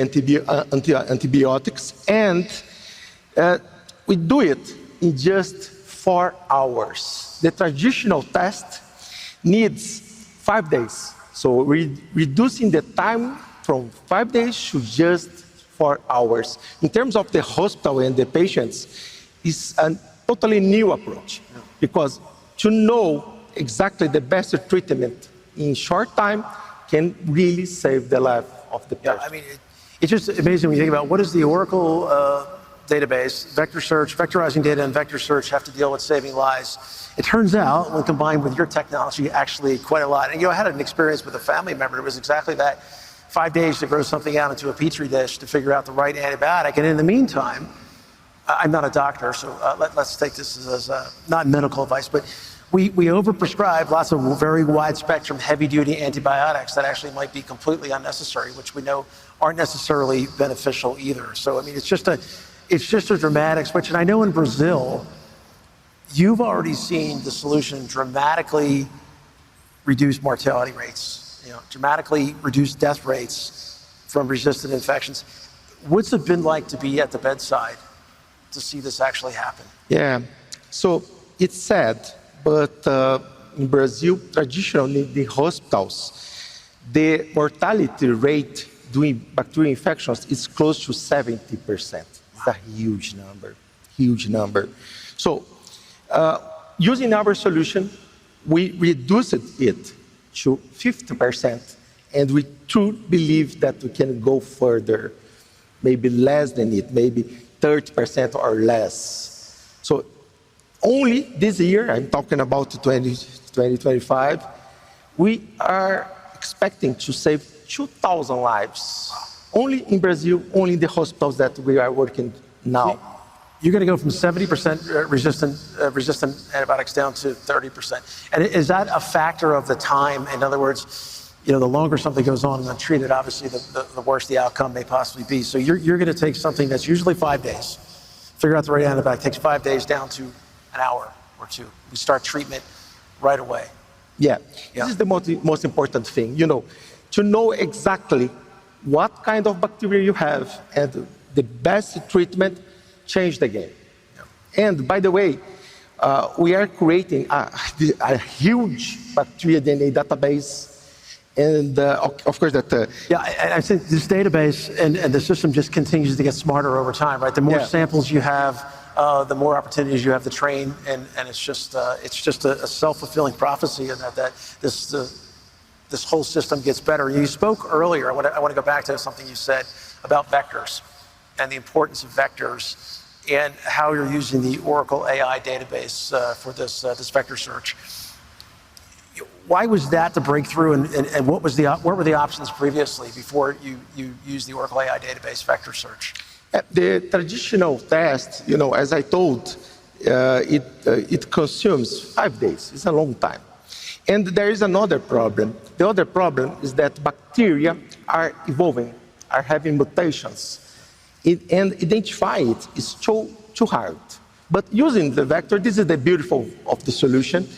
Speaker 18: antibiotics, and we do it in just 4 hours. The traditional test needs 5 days. So reducing the time from 5 days to just 4 hours. In terms of the hospital and the patients, it's a totally new approach, because to know exactly the best treatment in short time can really save the life of the person.
Speaker 14: Yeah, I mean, it's just amazing when you think about what does the Oracle database, vector search, vectorizing data and vector search have to deal with saving lives. It turns out, when combined with your technology, actually quite a lot. And I had an experience with a family member. It was exactly that. 5 days to grow something out into a petri dish to figure out the right antibiotic. And in the meantime, I'm not a doctor, so let's take this as not medical advice, but we overprescribe lots of very wide spectrum, heavy duty antibiotics that actually might be completely unnecessary, which we know aren't necessarily beneficial either. So, I mean, it's just a dramatic switch. And I know in Brazil, you've already seen the solution dramatically reduce mortality rates, dramatically reduce death rates from resistant infections. What's it been like to be at the bedside to see this actually happen?
Speaker 18: Yeah, so it's sad, but in Brazil, traditionally in the hospitals, the mortality rate during bacterial infections is close to 70%. It's a huge number. So using our solution, we reduced it to 50%, and we truly believe that we can go further, maybe less than it, maybe 30% or less. So only this year, I'm talking about 2025, we are expecting to save 2,000 lives, only in Brazil, only in the hospitals that we are working now.
Speaker 14: You're going to go from 70% resistant antibiotics down to 30%. And is that a factor of the time? In other words, the longer something goes on and untreated, obviously the worse the outcome may possibly be. So you're going to take something that's usually 5 days, figure out the right antibiotic, takes 5 days down to an hour or two. We start treatment right away.
Speaker 18: Yeah. This is the most important thing, to know exactly what kind of bacteria you have and the best treatment change the game. Yeah. And by the way, we are creating a huge bacteria DNA database. And of course that...
Speaker 14: I think this database and the system just continues to get smarter over time, right? The more samples you have, the more opportunities you have to train, and it's just a self-fulfilling prophecy, and that this whole system gets better. You spoke earlier, I want to go back to something you said about vectors and the importance of vectors and how you're using the Oracle AI database for this vector search. Why was that the breakthrough, and what were the options previously before you used the Oracle AI database vector search?
Speaker 18: The traditional test, as I told, it consumes 5 days. It's a long time. And there is another problem. The other problem is that bacteria are evolving, are having mutations. And identify it is too hard. But using the vector, this is the beautiful of the solution.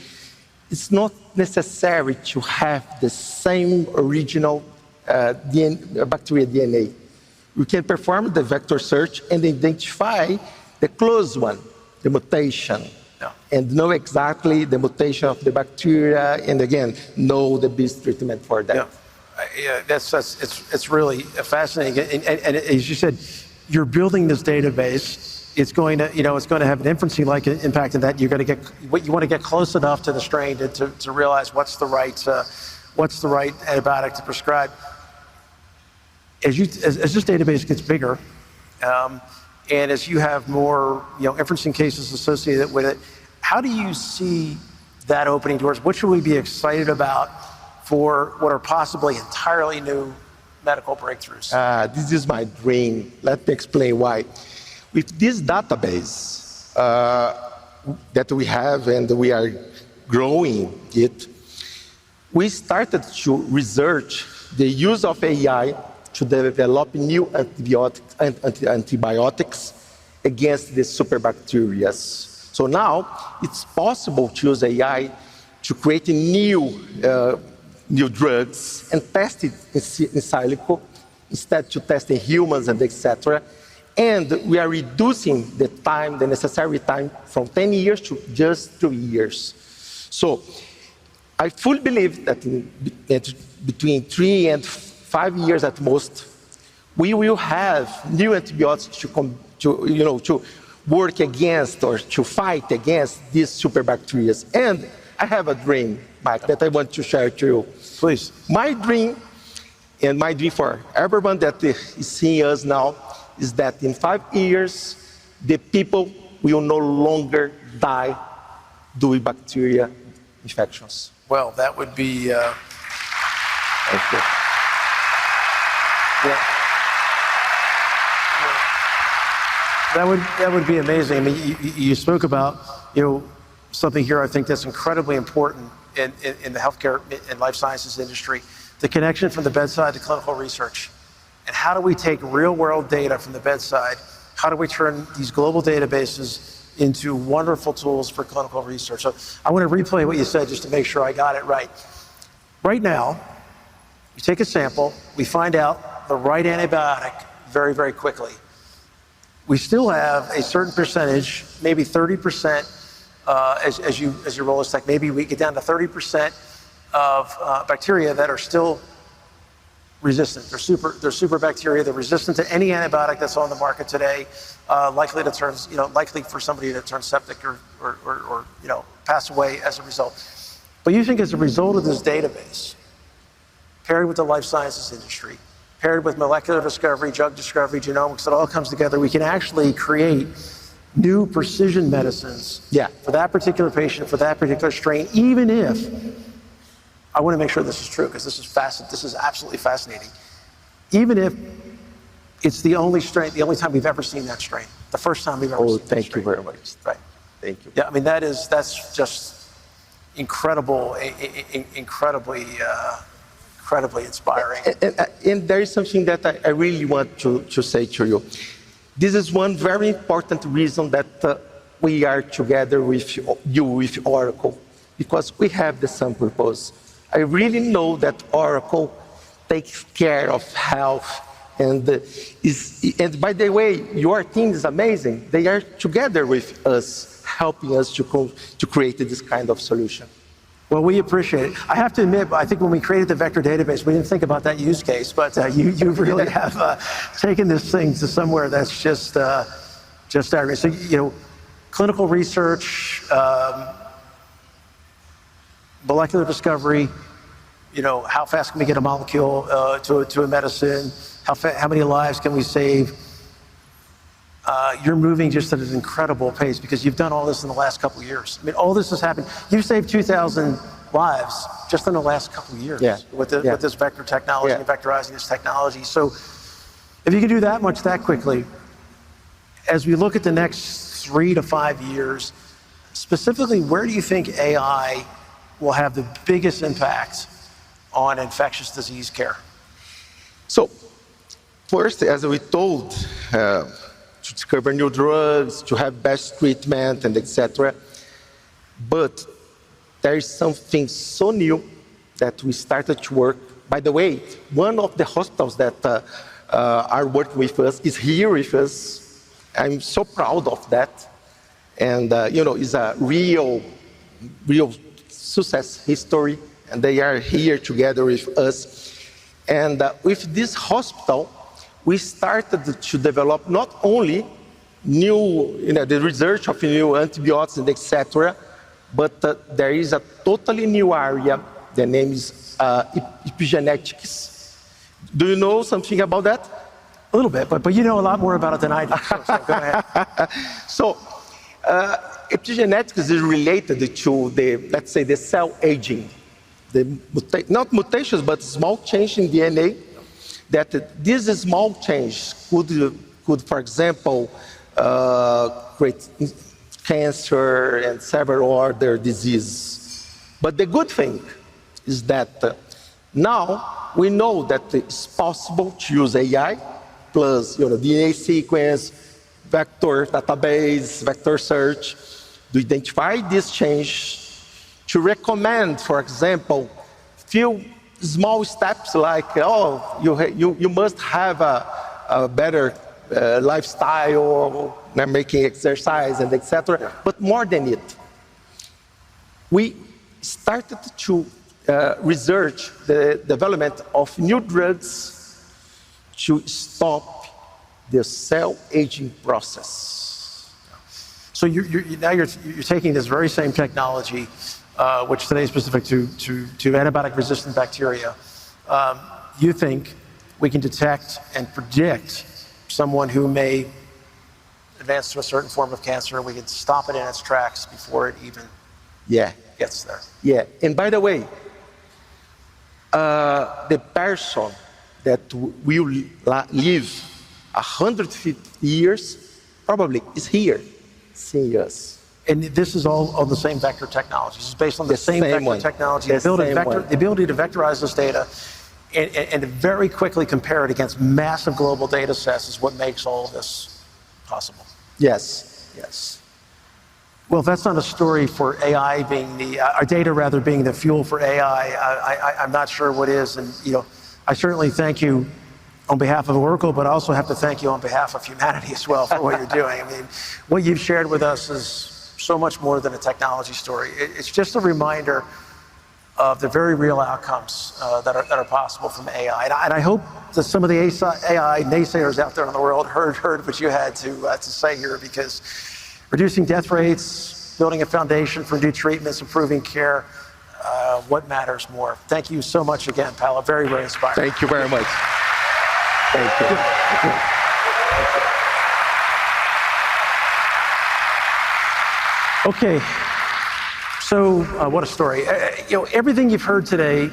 Speaker 18: It's not necessary to have the same original bacteria DNA. We can perform the vector search and identify the close one, the mutation, and know exactly the mutation of the bacteria, and again, know the best treatment for that.
Speaker 14: Yeah, it's really fascinating. And as you said, you're building this database. It's going to, it's going to have an inferencing-like impact in that you want to get close enough to the strain to realize what's the right antibiotic to prescribe. As this database gets bigger, and as you have more inferencing cases associated with it, how do you see that opening doors? What should we be excited about for what are possibly entirely new medical breakthroughs?
Speaker 18: This is my dream. Let me explain why. With this database that we have and we are growing it, we started to research the use of AI to develop new antibiotics against the superbacteria. So now it's possible to use AI to create new drugs and test it in silico instead to test in humans and etc. And we are reducing the time, the necessary time, from 10 years to just 2 years. So I fully believe that between 3 and 5 years at most, we will have new antibiotics to work against or to fight against these superbacteria. And I have a dream, Mike, that I want to share to you.
Speaker 14: Please.
Speaker 18: My dream, and my dream for everyone that is seeing us now, is that in 5 years, the people will no longer die due to bacteria infections.
Speaker 14: Well, that would be...
Speaker 18: Thank you.
Speaker 14: Yeah. That would be amazing. I mean, you spoke about something here I think that's incredibly important in the healthcare and life sciences industry, the connection from the bedside to clinical research. And how do we take real-world data from the bedside? How do we turn these global databases into wonderful tools for clinical research? So I want to replay what you said just to make sure I got it right. Right now, you take a sample, we find out the right antibiotic very, very quickly. We still have a certain percentage, maybe 30%, as you roll this tech, maybe we get down to 30% of bacteria that are still resistant. They're super bacteria. They're resistant to any antibiotic that's on the market today. Likely for somebody to turn septic or pass away as a result. But you think as a result of this database, paired with the life sciences industry, paired with molecular discovery, drug discovery, genomics, it all comes together, we can actually create new precision medicines for that particular patient, for that particular strain, even if, I want to make sure this is true because this is absolutely fascinating, even if it's the only strain, the only time we've ever seen that strain, the first time we've ever seen that strain.
Speaker 18: Thank you very much.
Speaker 14: Right.
Speaker 18: Thank you.
Speaker 14: Yeah, I mean, that's just incredible, incredibly inspiring.
Speaker 18: And there is something that I really want to say to you. This is one very important reason that we are together with you, with Oracle, because we have the same purpose. I really know that Oracle takes care of health, and by the way, your team is amazing. They are together with us, helping us to create this kind of solution.
Speaker 14: Well, we appreciate it. I have to admit, I think when we created the vector database, we didn't think about that use case, but you really have taken this thing to somewhere that's just staggering. So, clinical research, molecular discovery, how fast can we get a molecule to a medicine? How many lives can we save? You're moving just at an incredible pace because you've done all this in the last couple of years. I mean, all this has happened. You've saved 2,000 lives just in the last couple of years with this vector technology and vectorizing this technology. So if you can do that much that quickly, as we look at the next 3 to 5 years, specifically, where do you think AI will have the biggest impact on infectious disease care?
Speaker 18: So first, as we told, to discover new drugs, to have best treatment, and etc. But there is something so new that we started to work. By the way, one of the hospitals that are working with us is here with us. I'm so proud of that. And, it's a real success history. And they are here together with us. And with this hospital, we started to develop not only new, the research of new antibiotics and etc., but there is a totally new area. The name is epigenetics. Do you know something about that?
Speaker 14: A little bit, but you know a lot more about it than I do. So go ahead.
Speaker 18: So epigenetics is related to let's say, the cell aging. Not mutations, but small change in DNA. That this small change could, for example, create cancer and several other diseases. But the good thing is that now we know that it's possible to use AI plus DNA sequence, vector database, vector search to identify this change, to recommend, for example, few small steps like, you must have a better lifestyle, making exercise and etc. But more than it, we started to research the development of new drugs to stop the cell aging process.
Speaker 14: So now you're taking this very same technology, which today is specific to antibiotic-resistant bacteria. You think we can detect and predict someone who may advance to a certain form of cancer, and we can stop it in its tracks before it even gets there.
Speaker 18: Yeah, and by the way, the person that will live 150 years probably is here seeing us.
Speaker 14: And this is all on the same vector technology. This is based on the same vector technology. The ability to vectorize this data and to very quickly compare it against massive global data sets is what makes all of this possible.
Speaker 18: Yes.
Speaker 14: Well, if that's not a story for AI being our data rather being the fuel for AI, I'm not sure what is. And I certainly thank you on behalf of Oracle, but I also have to thank you on behalf of humanity as well for what you're doing. I mean, what you've shared with us is so much more than a technology story. It's just a reminder of the very real outcomes that are possible from AI. And I hope that some of the AI naysayers out there in the world heard what you had to say here, because reducing death rates, building a foundation for new treatments, improving care, what matters more? Thank you so much again, Paolo. Very, very inspiring.
Speaker 18: Thank you very much. Thank you.
Speaker 14: Okay, so what a story. Everything you've heard today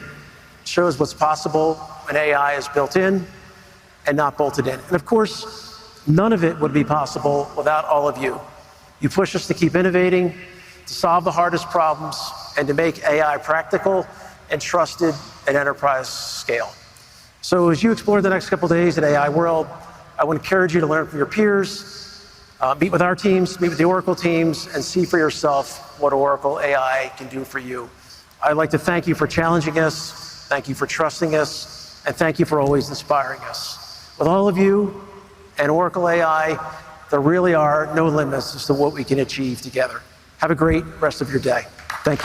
Speaker 14: shows what's possible when AI is built in and not bolted in. And of course, none of it would be possible without all of you. You push us to keep innovating, to solve the hardest problems, and to make AI practical and trusted at enterprise scale. So as you explore the next couple of days at AI World, I want to encourage you to learn from your peers, meet with our teams, meet with the Oracle teams, and see for yourself what Oracle AI can do for you. I'd like to thank you for challenging us, thank you for trusting us, and thank you for always inspiring us. With all of you and Oracle AI, there really are no limits as to what we can achieve together. Have a great rest of your day. Thank you.